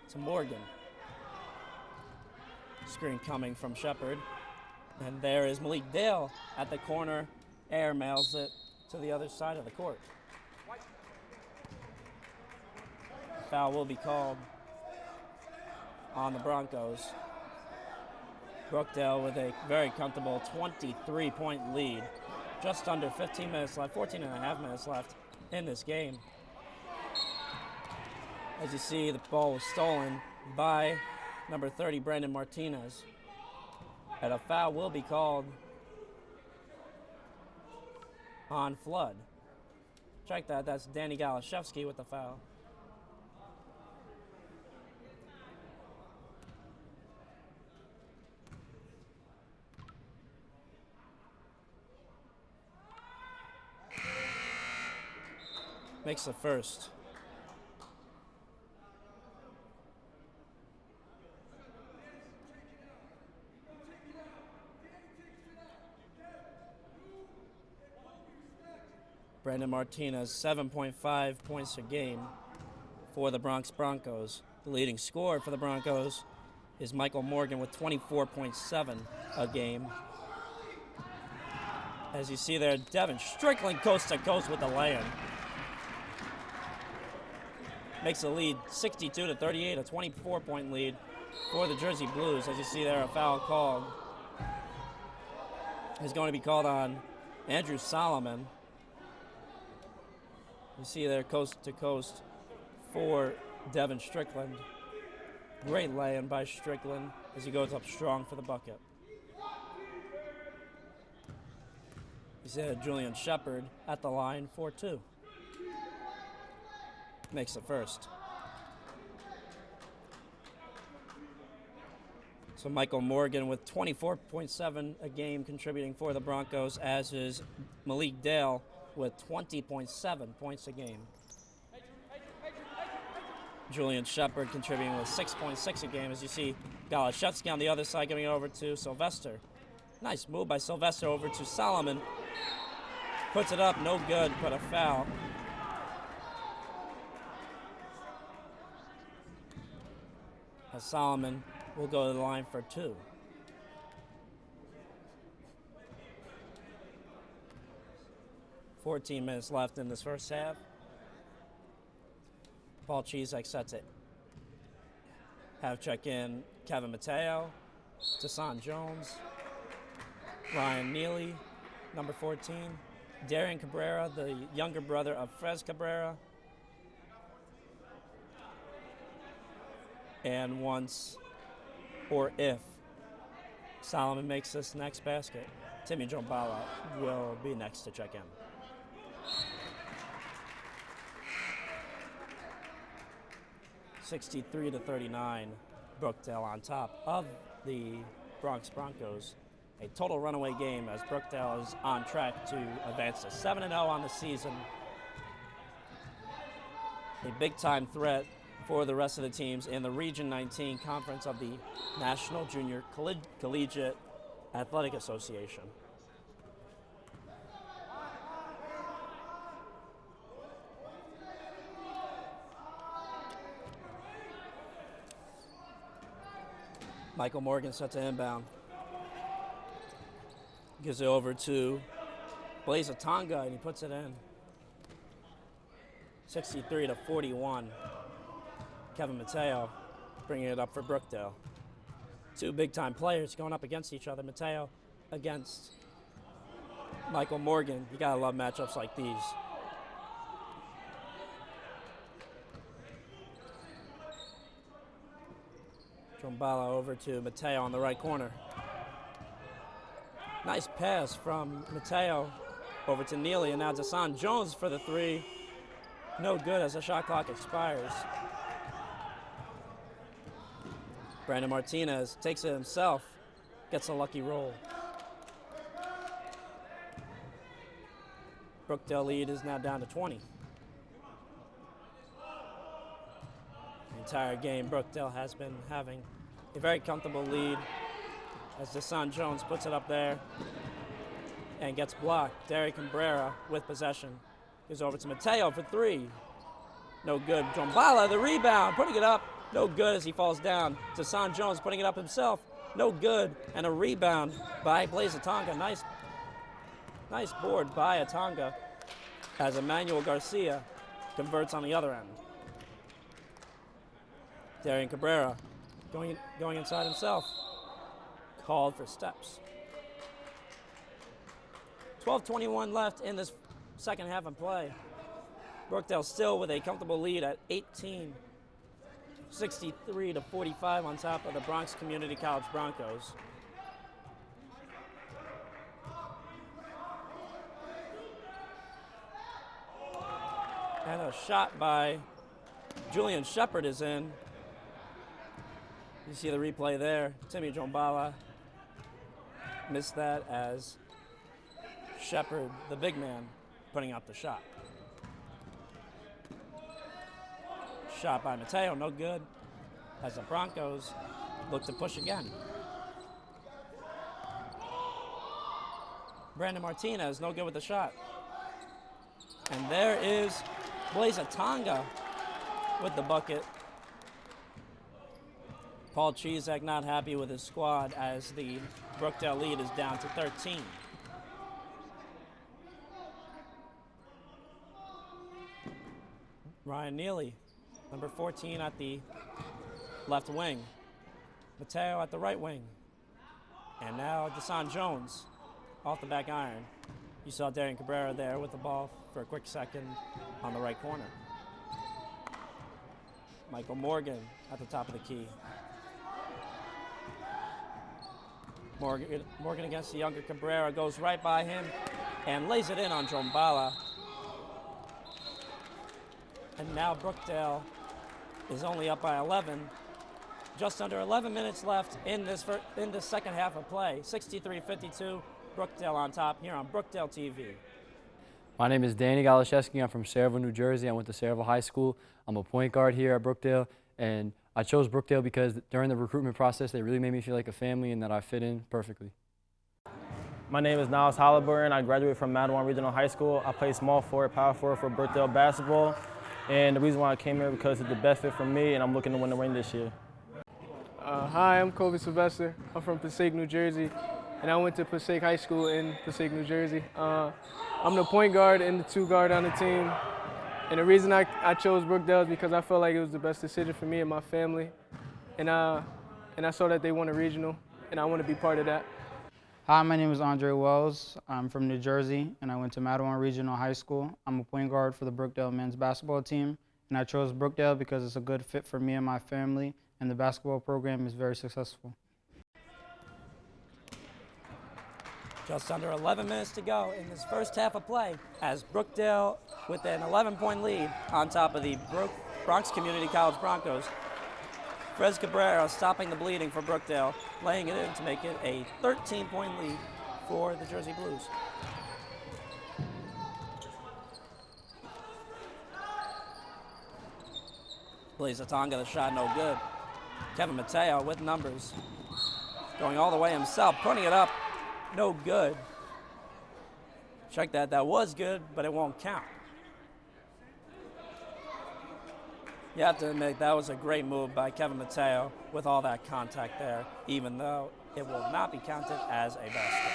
to Morgan. Screen coming from Shepard. And there is Malik Dale at the corner. Air mails it to the other side of the court. Foul will be called on the Broncos. Brookdale with a very comfortable 23-point lead. Just under 15 minutes left, 14 and a half minutes left in this game. As you see, the ball was stolen by number 30, Brandon Martinez. And a foul will be called on Flood. Check that. That's Danny Galashevsky with the foul. Makes the first. Brandon Martinez, 7.5 points a game for the Bronx Broncos. The leading scorer for the Broncos is Michael Morgan with 24.7 a game. As you see there, Devin Strickland coast to coast with the lay-in. Makes the lead 62-38, a 24-point lead for the Jersey Blues. As you see there, a foul called is going to be called on Andrew Solomon. You see there, coast to coast for Devin Strickland. Great lay-in by Strickland as he goes up strong for the bucket. You see Julian Shepard at the line for 2. Makes the first. So Michael Morgan with 24.7 a game contributing for the Broncos, as is Malik Dale with 20.7 points a game. Julian Shepard contributing with 6.6 a game, as you see Galashevsky on the other side giving it over to Sylvester. Nice move by Sylvester over to Solomon. Puts it up, no good, but a foul. As Solomon will go to the line for 2. "14 minutes left in this first half. Paul Chizek sets it. Have check in Kevin Mateo, Desan Jones, Ryan Neely, number 14, Darian Cabrera, the younger brother of Frez Cabrera. And once or if Solomon makes this next basket, Timmy Jombala will be next to check in. (63-39), Brookdale on top of the Bronx Broncos. A total runaway game as Brookdale is on track to advance to 7-0 on the season. A big-time threat for the rest of the teams in the Region 19 Conference of the National Junior Collegiate Athletic Association. Michael Morgan sets an inbound. Gives it over to Blaze Atonga, and he puts it in. 63-41. Kevin Mateo bringing it up for Brookdale. 2 big-time players going up against each other. Mateo against Michael Morgan. You gotta love matchups like these. Jombala over to Mateo on the right corner. Nice pass from Mateo over to Neely, and now Desan Jones for the 3. No good as the shot clock expires. Brandon Martinez takes it himself, gets a lucky roll. Brookdale lead is now down to 20. The entire game, Brookdale has been having a very comfortable lead as Desan Jones puts it up there and gets blocked. Derek Cabrera with possession. Goes over to Mateo for 3. No good. Jombala, the rebound, putting it up. No good as he falls down. Desan Jones putting it up himself. No good. And a rebound by Blaze Atonga. Nice board by Atonga as Emmanuel Garcia converts on the other end. Darian Cabrera going inside himself. Called for steps. 12:21 left in this second half of play. Brookdale still with a comfortable lead at 18. 63-45 on top of the Bronx Community College Broncos. And a shot by Julian Shepard is in. You see the replay there. Timmy Jombala missed that as Shepard, the big man, putting up the shot. Shot by Mateo, no good, as the Broncos look to push again. Brandon Martinez, no good with the shot. And there is Blaze Tonga with the bucket. Paul Chizek not happy with his squad as the Brookdale lead is down to 13. Ryan Neely, number 14 at the left wing. Mateo at the right wing. And now Desan Jones off the back iron. You saw Darian Cabrera there with the ball for a quick second on the right corner. Michael Morgan at the top of the key. Morgan against the younger Cabrera, goes right by him and lays it in on Jombala. And now Brookdale is only up by 11. Just under 11 minutes left in this second half of play. 63-52, Brookdale on top here on Brookdale TV. My name is Danny Galashevsky. I'm from Saraville, New Jersey. I went to Saraville High School. I'm a point guard here at Brookdale, and I chose Brookdale because during the recruitment process, they really made me feel like a family and that I fit in perfectly. My name is Niles Halliburton. I graduated from Madawan Regional High School. I play small forward, power forward for Brookdale basketball. And the reason why I came here because it's the best fit for me, and I'm looking to win the ring this year. Hi, I'm Kobe Sylvester. I'm from Passaic, New Jersey, and I went to Passaic High School in Passaic, New Jersey. I'm the point guard and the two guard on the team. And the reason I chose Brookdale is because I felt like it was the best decision for me and my family. And I saw that they won a regional, and I want to be part of that. Hi, my name is Andre Wells. I'm from New Jersey, and I went to Madawan Regional High School. I'm a point guard for the Brookdale men's basketball team, and I chose Brookdale because it's a good fit for me and my family, and the basketball program is very successful. Just under 11 minutes to go in this first half of play as Brookdale with an 11-point lead on top of the Bronx Community College Broncos. Fres Cabrera stopping the bleeding for Brookdale, laying it in to make it a 13-point lead for the Jersey Blues. Blaze Tonga, the shot no good. Kevin Mateo with numbers. Going all the way himself, putting it up, no good. Check that, that was good, but it won't count. You have to admit that was a great move by Kevin Mateo with all that contact there, even though it will not be counted as a basket.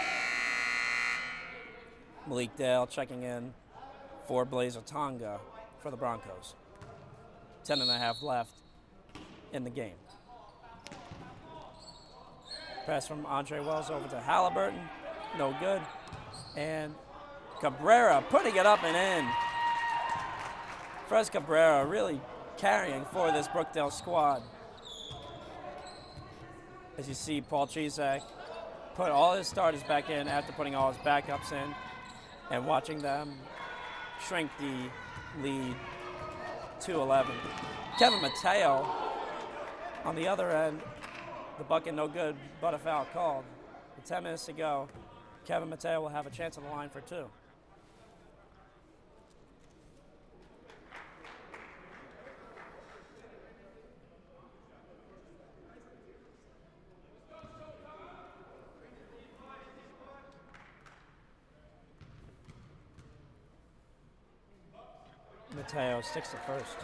Malik Dale checking in for Blaze Tonga for the Broncos. 10.5 left in the game. Pass from Andre Wells over to Halliburton, no good. And Cabrera putting it up and in. Fres Cabrera really carrying for this Brookdale squad. As you see, Paul Chizek put all his starters back in after putting all his backups in and watching them shrink the lead to 11. Kevin Mateo on the other end, the bucket no good, but a foul called. With 10 minutes to go, Kevin Mateo will have a chance on the line for two. Mateo sticks to first.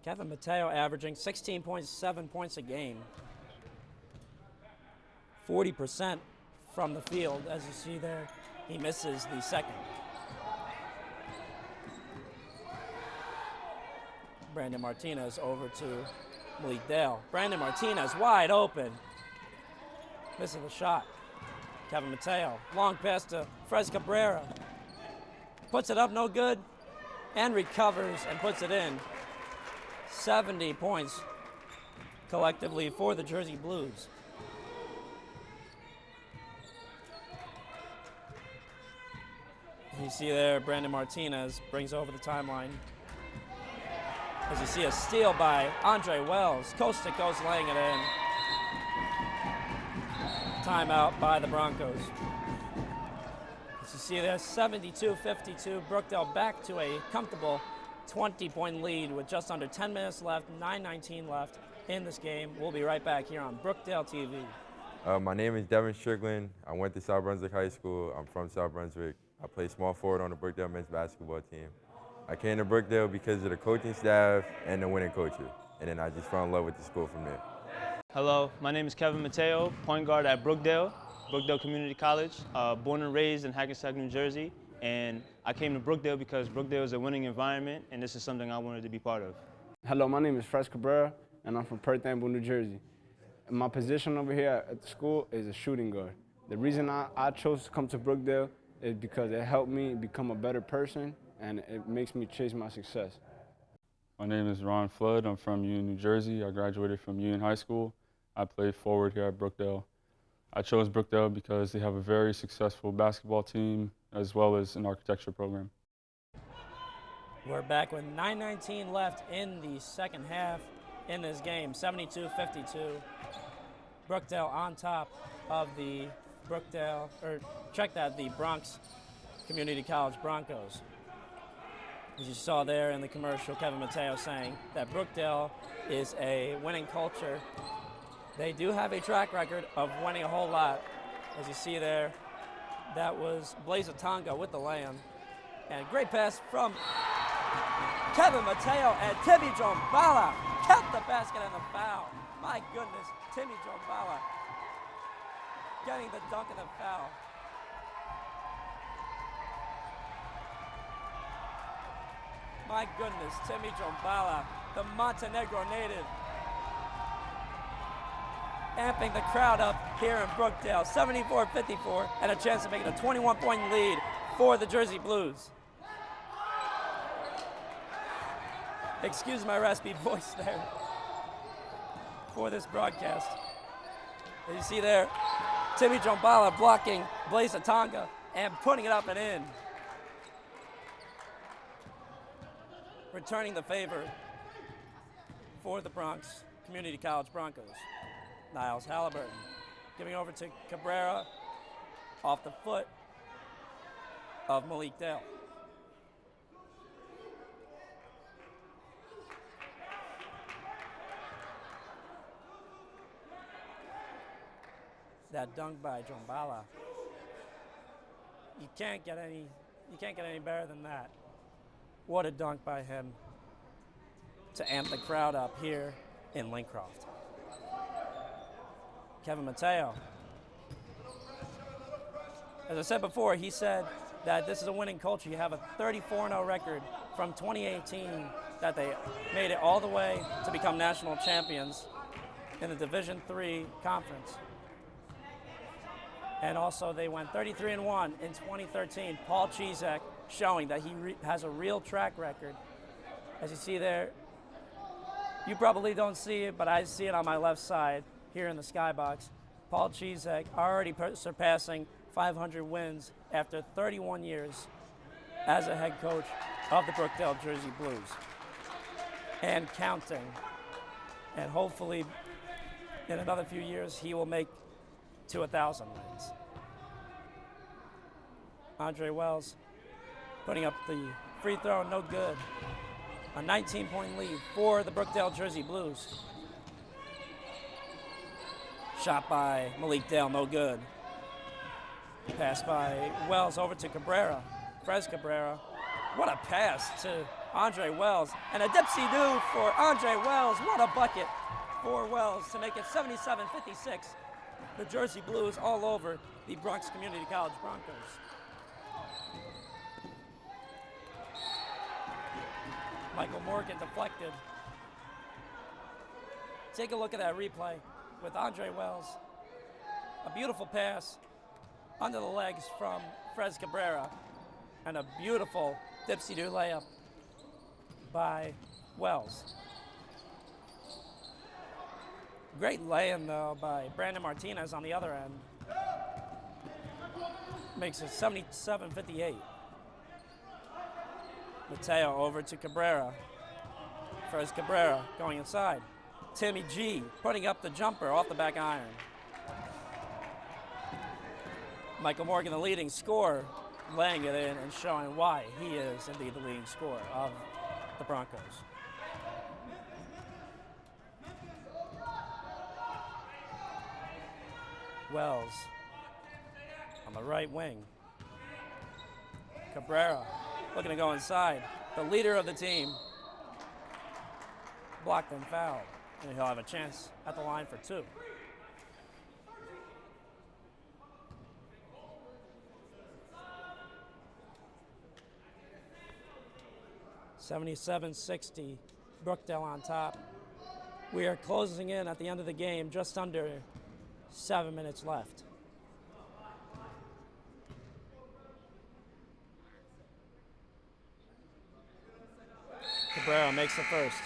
Kevin Mateo averaging 16.7 points a game. 40% from the field, as you see there. He misses the second. Brandon Martinez over to Malik Dale. Brandon Martinez wide open. Missing the shot. Kevin Mateo, long pass to Fres Cabrera. Puts it up, no good, and recovers and puts it in. 70 points collectively for the Jersey Blues. You see there, Brandon Martinez brings over the timeline. As you see a steal by Andre Wells, coast to coast laying it in. Timeout by the Broncos. As you see there, 72-52, Brookdale back to a comfortable 20-point lead with just under 10 minutes left, 9:19 left in this game. We'll be right back here on Brookdale TV. My name is Devin Strickland. I went to South Brunswick High School. I'm from South Brunswick. I play small forward on the Brookdale men's basketball team. I came to Brookdale because of the coaching staff and the winning coaches, and then I just fell in love with the school from there. Hello, my name is Kevin Mateo, point guard at Brookdale Community College, born and raised in Hackensack, New Jersey, and I came to Brookdale because Brookdale is a winning environment, and this is something I wanted to be part of. Hello, my name is Fres Cabrera, and I'm from Perth Amboy, New Jersey. And my position over here at the school is a shooting guard. The reason I chose to come to Brookdale is because it helped me become a better person, and it makes me chase my success. My name is Ron Flood. I'm from Union, New Jersey. I graduated from Union High School. I play forward here at Brookdale. I chose Brookdale because they have a very successful basketball team as well as an architecture program. We're back with 9:19 left in the second half in this game, 72-52. Brookdale on top of the the Bronx Community College Broncos. As you saw there in the commercial, Kevin Mateo saying that Brookdale is a winning culture. They do have a track record of winning a whole lot. As you see there, that was Blaze Tonga with the layup. And great pass from Kevin Mateo, and Timmy Jombala kept the basket and the foul. My goodness, Timmy Jombala getting the dunk and the foul. My goodness, Timmy Jombala, the Montenegro native, amping the crowd up here in Brookdale, 74-54, and a chance to make it a 21-point lead for the Jersey Blues. Excuse my raspy voice there for this broadcast. As you see there, Timmy Jombala blocking Blaze Tonga and putting it up and in. Returning the favor for the Bronx Community College Broncos. Niles Halliburton giving over to Cabrera off the foot of Malik Dale. That dunk by Jombala. You can't get any better than that. What a dunk by him to amp the crowd up here in Lincroft. Kevin Mateo. As I said before, he said that this is a winning culture. You have a 34-0 record from 2018 that they made it all the way to become national champions in the Division III conference. And also they went 33-1 in 2013. Paul Chizek showing that he has a real track record. As you see there, you probably don't see it, but I see it on my left side here in the skybox. Paul Chizek already surpassing 500 wins after 31 years as a head coach of the Brookdale Jersey Blues. And counting. And hopefully in another few years he will make to 1,000 wins. Andre Wells putting up the free throw, no good. A 19-point lead for the Brookdale Jersey Blues. Shot by Malik Dale, no good. Pass by Wells over to Cabrera. Fres Cabrera. What a pass to Andre Wells. And a dipsy-do for Andre Wells. What a bucket for Wells to make it 77-56. The Jersey Blues all over the Bronx Community College Broncos. Michael Morgan deflected. Take a look at that replay with Andre Wells. A beautiful pass under the legs from Fres Cabrera, and a beautiful dipsy-do layup by Wells. Great lay-in, though, by Brandon Martinez on the other end. Makes it 77-58. Mateo over to Cabrera. First Cabrera going inside. Timmy G putting up the jumper off the back iron. Michael Morgan, the leading scorer, laying it in and showing why he is indeed the leading scorer of the Broncos. Wells on the right wing. Cabrera looking to go inside. The leader of the team blocked and fouled. And he'll have a chance at the line for 2. (77-60), Brookdale on top. We are closing in at the end of the game, just under 7 minutes left. Cabrera makes the first.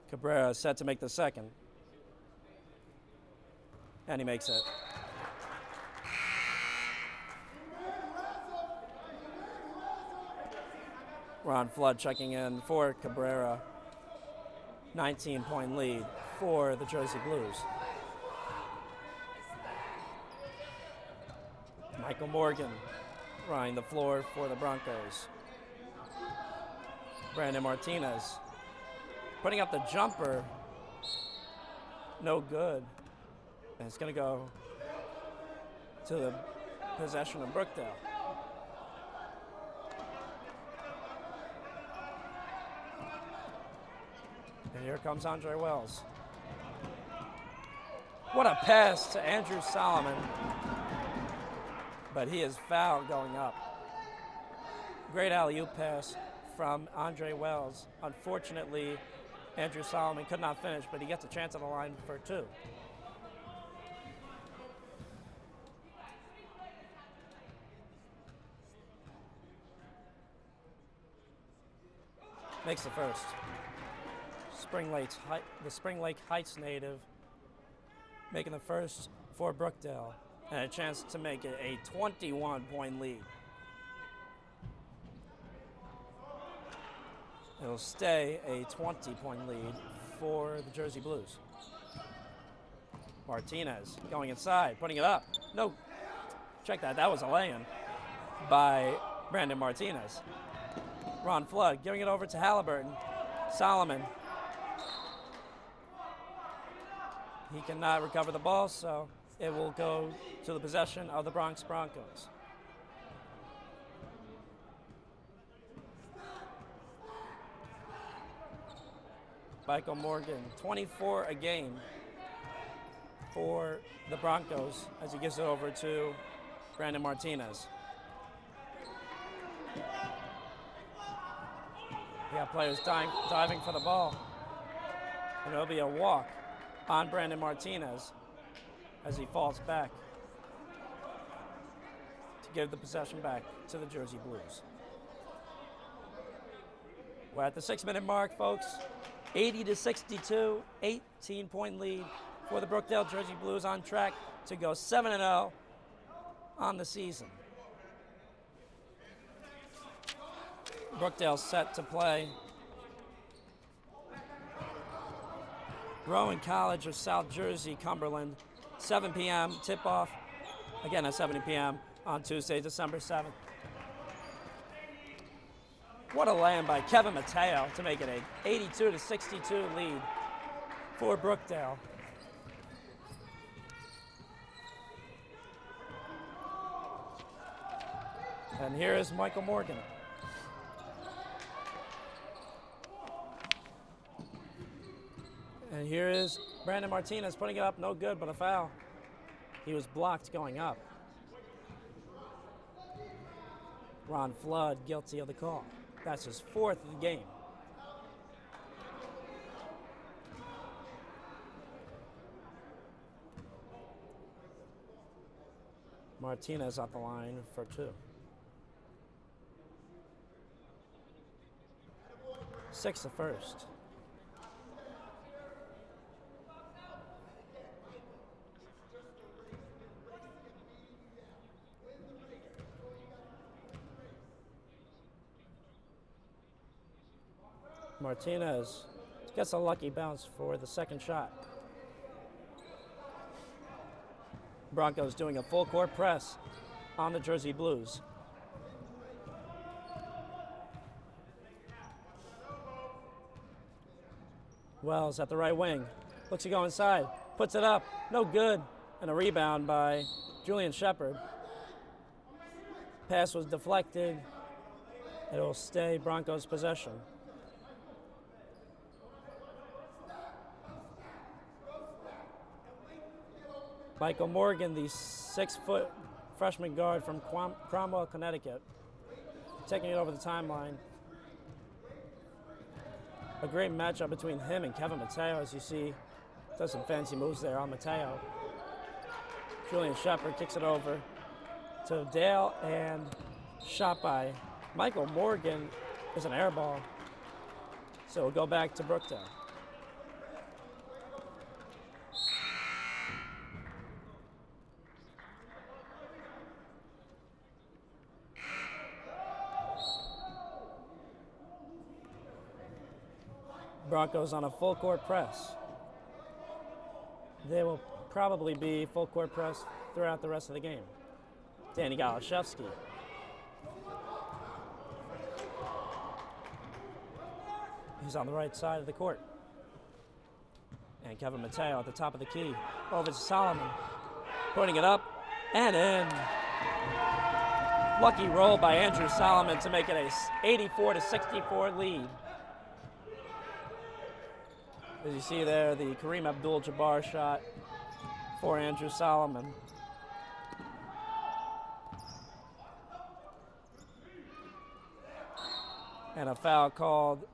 Cabrera is set to make the second. And he makes it. Ron Flood checking in for Cabrera. 19-point lead for the Jersey Blues. Michael Morgan running the floor for the Broncos. Brandon Martinez putting up the jumper. No good. And it's going to go to the possession of Brookdale. And here comes Andre Wells. What a pass to Andrew Solomon. But he is fouled going up. Great alley-oop pass from Andre Wells. Unfortunately, Andrew Solomon could not finish, but he gets a chance at the line for 2. Makes the first. The Spring Lake Heights native making the first for Brookdale, and a chance to make it a 21-point lead. It'll stay a 20-point lead for the Jersey Blues. Martinez going inside, putting it up. No, check that. That was a lay-in by Brandon Martinez. Ron Flood giving it over to Halliburton. Solomon. He cannot recover the ball, so it will go to the possession of the Bronx Broncos. Michael Morgan, 24 a game for the Broncos as he gives it over to Brandon Martinez. We have players diving for the ball. And it'll be a walk on Brandon Martinez as he falls back to give the possession back to the Jersey Blues. We're at the 6-minute mark, folks. 80-62, 18-point lead for the Brookdale Jersey Blues, on track to go 7-0 on the season. Brookdale set to play Rowan College of South Jersey, Cumberland. 7 p.m. tip-off, again at 7 p.m. on Tuesday, December 7th. What a lay-in by Kevin Mateo to make it a 82-62 lead for Brookdale. And here is Michael Morgan. And here is Brandon Martinez putting it up, no good, but a foul. He was blocked going up. Ron Flood guilty of the call. That's his 4th of the game. Martinez at the line for 2. 6 the first. Martinez gets a lucky bounce for the second shot. Broncos doing a full court press on the Jersey Blues. Wells at the right wing. Looks to go inside. Puts it up. No good. And a rebound by Julian Shepard. Pass was deflected. It will stay Broncos' possession. Michael Morgan, the 6-foot freshman guard from Cromwell, Connecticut, taking it over the timeline. A great matchup between him and Kevin Mateo, as you see. Does some fancy moves there on Mateo. Julian Shepard kicks it over to Dale, and shot by Michael Morgan is an air ball. So we'll go back to Brookdale. Broncos on a full court press. They will probably be full court press throughout the rest of the game. Danny Galashevsky. He's on the right side of the court. And Kevin Mateo at the top of the key. Over to Solomon. Putting it up and in. Lucky roll by Andrew Solomon to make it a 84-64 lead. As you see there, the Kareem Abdul-Jabbar shot for Andrew Solomon. And a foul called,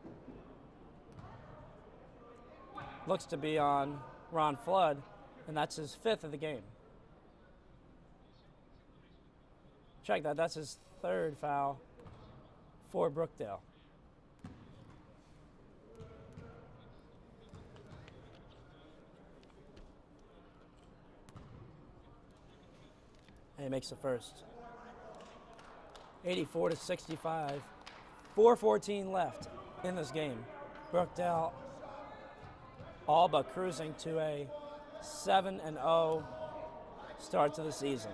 looks to be on Ron Flood, and that's his 5th of the game. Check that, that's his 3rd foul for Brookdale. And he makes the first. 84-65. 4:14 left in this game. Brookdale all but cruising to a 7-0 start to the season.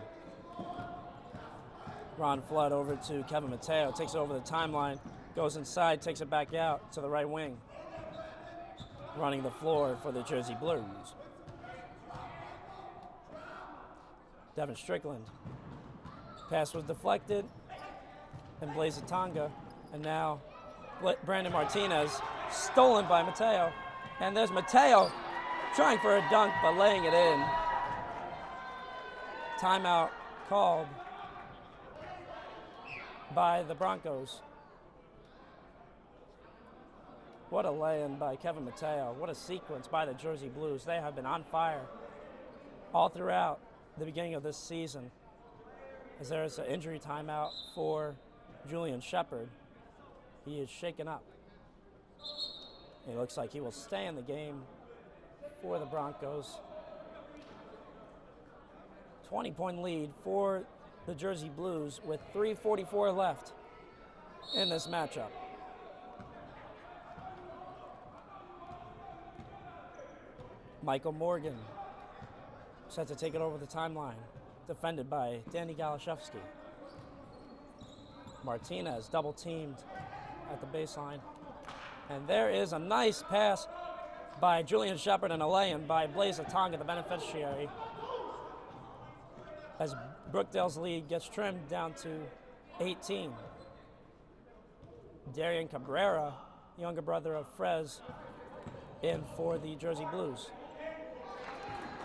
Ron Flood over to Kevin Mateo, takes over the timeline, goes inside, takes it back out to the right wing. Running the floor for the Jersey Blues. Devin Strickland. Pass was deflected, and Blaze Tonga, and now Brandon Martinez, stolen by Mateo. And there's Mateo trying for a dunk, but laying it in. Timeout called by the Broncos. What a lay-in by Kevin Mateo. What a sequence by the Jersey Blues. They have been on fire all throughout the beginning of this season, as there is an injury timeout for Julian Shepard. He is shaken up. It looks like he will stay in the game for the Broncos. 20-point lead for the Jersey Blues with 3:44 left in this matchup. Michael Morgan set to take it over the timeline, defended by Danny Galashevsky. Martinez double teamed at the baseline. And there is a nice pass by Julian Shepard and a lay-in by Blaze Tonga, the beneficiary, as Brookdale's lead gets trimmed down to 18. Darian Cabrera, younger brother of Frez, in for the Jersey Blues.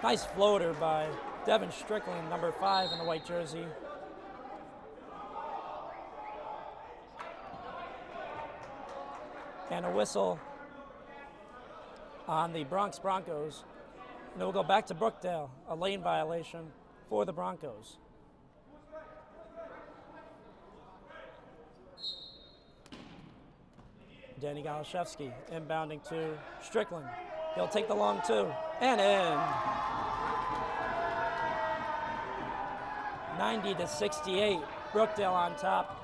Nice floater by Devin Strickland, number 5 in the white jersey. And a whistle on the Bronx Broncos. And then we'll go back to Brookdale, a lane violation for the Broncos. Danny Galashevsky inbounding to Strickland. He'll take the long 2 and in. 90-68, Brookdale on top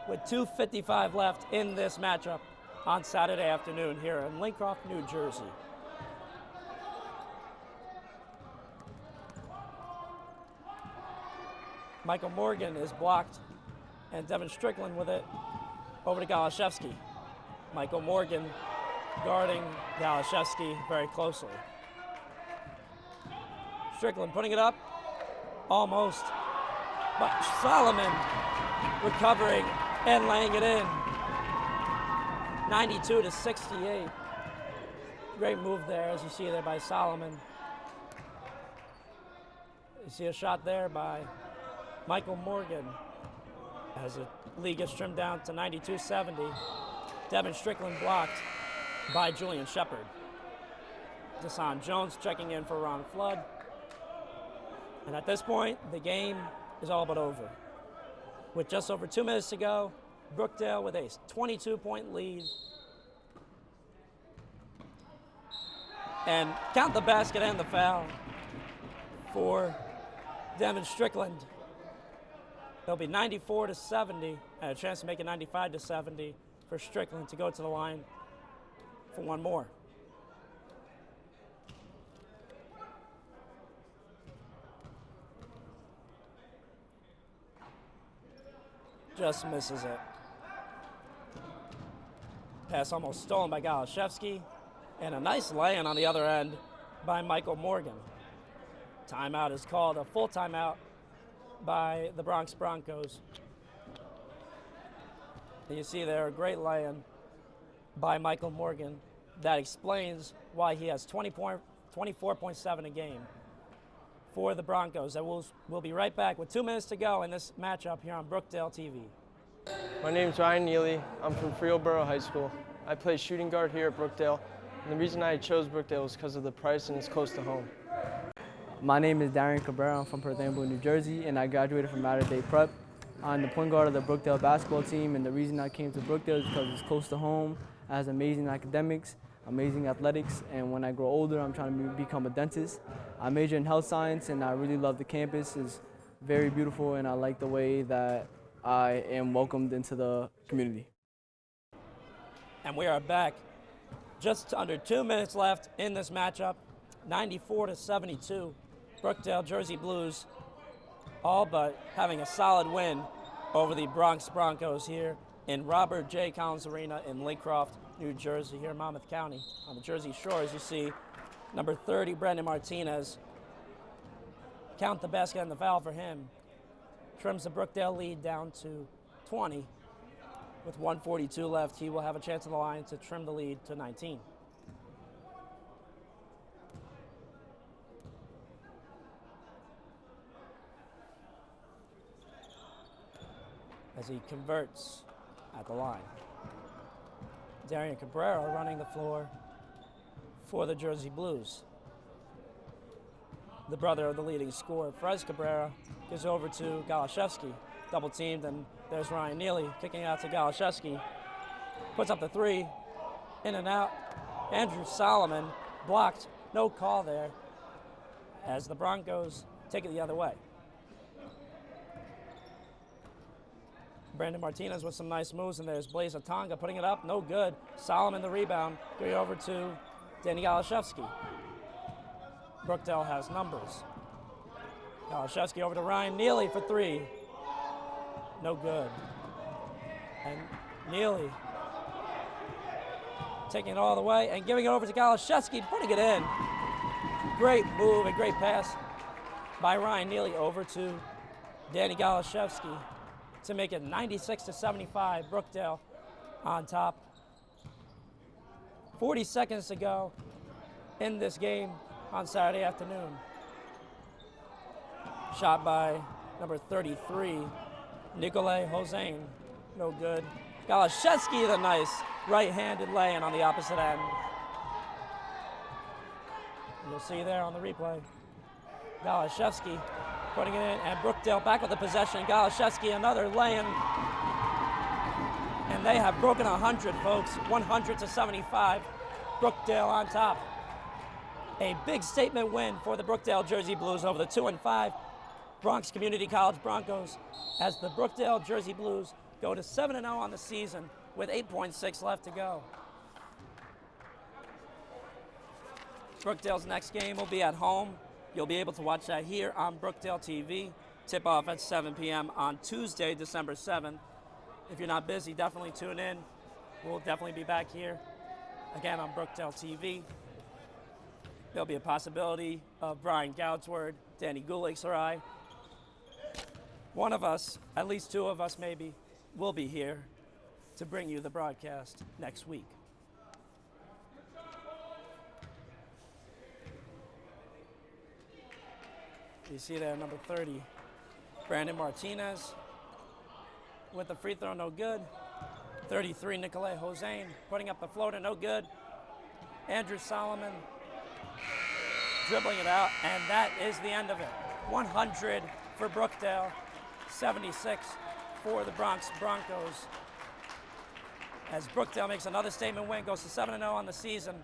with 2:55 left in this matchup. on Saturday afternoon here in Lincroft, New Jersey. Michael Morgan is blocked, and Devin Strickland with it over to Galashevsky. Michael Morgan guarding Galashevsky very closely. Strickland putting it up, almost, but Solomon recovering and laying it in. 92-68. Great move there, as you see there by Solomon. You see a shot there by Michael Morgan as the lead gets trimmed down to 92-70. Devin Strickland blocked by Julian Shepard. Deshaun Jones checking in for Ron Flood. And at this point, the game is all but over. With just over 2 minutes to go, Brookdale with a 22-point lead. And count the basket and the foul for Devin Strickland. It'll be 94-70, and a chance to make it 95-70 for Strickland to go to the line for one more. Just misses it. Pass almost stolen by Galashevsky, and a nice lay-in on the other end by Michael Morgan. Timeout is called, a full timeout by the Bronx Broncos. And you see there a great lay-in by Michael Morgan. That explains why he has 24.7 a game for the Broncos. And we'll be right back with 2 minutes to go in this matchup here on Brookdale TV. My name's Ryan Neely. I'm from Freelboro High School. I play shooting guard here at Brookdale. And the reason I chose Brookdale was because of the price and it's close to home. My name is Darian Cabrera. I'm from Perth Amboy, New Jersey, and I graduated from Mater Dei Prep. I'm the point guard of the Brookdale basketball team, and the reason I came to Brookdale is because it's close to home, it has amazing academics, amazing athletics, and when I grow older, I'm trying to become a dentist. I major in health science, and I really love the campus. It's very beautiful, and I like the way that I am welcomed into the community. And we are back. Just under 2 minutes left in this matchup, 94-72. Brookdale Jersey Blues all but having a solid win over the Bronx Broncos here in Robert J. Collins Arena in Lincroft, New Jersey, here in Monmouth County. On the Jersey Shore, as you see, number 30, Brandon Martinez. Count the basket and the foul for him. Trims the Brookdale lead down to 20. With 1:42 left, he will have a chance on the line to trim the lead to 19. As he converts at the line. Darian Cabrera running the floor for the Jersey Blues. The brother of the leading scorer, Frez Cabrera, gives over to Galashevsky. Double teamed, and there's Ryan Neely kicking out to Galashevsky. Puts up the three, in and out. Andrew Solomon blocked, no call there, as the Broncos take it the other way. Brandon Martinez with some nice moves, and there's Blaze Atonga putting it up, no good. Solomon the rebound, going over to Danny Galashevsky. Brookdale has numbers. Galashevsky over to Ryan Neely for three. No good. And Neely taking it all the way and giving it over to Galashevsky, putting it in. Great move and great pass by Ryan Neely over to Danny Galashevsky to make it 96-75. Brookdale on top. 40 seconds to go in this game on Saturday afternoon. Shot by number 33, Nikolai Hossein. No good. Galashevsky, the nice right-handed lay-in on the opposite end. You'll see there on the replay. Galashevsky putting it in, and Brookdale back with the possession. Galashevsky, another lay-in. And they have broken 100, folks. 100-75. Brookdale on top. A big statement win for the Brookdale Jersey Blues over the 2-5 Bronx Community College Broncos, as the Brookdale Jersey Blues go to 7-0 on the season with 8.6 left to go. Brookdale's next game will be at home. You'll be able to watch that here on Brookdale TV. Tip-off at 7 p.m. on Tuesday, December 7th. If you're not busy, definitely tune in. We'll definitely be back here again on Brookdale TV. There'll be a possibility of Brian Goudsword, Danny Gulick, or I. One of us, at least two of us maybe, will be here to bring you the broadcast next week. You see there, number 30, Brandon Martinez with the free throw, no good. 33, Nicolai Hossein putting up the floater, no good. Andrew Solomon dribbling it out, and that is the end of it. 100 for Brookdale, 76 for the Bronx Broncos. As Brookdale makes another statement win, goes to 7-0 on the season.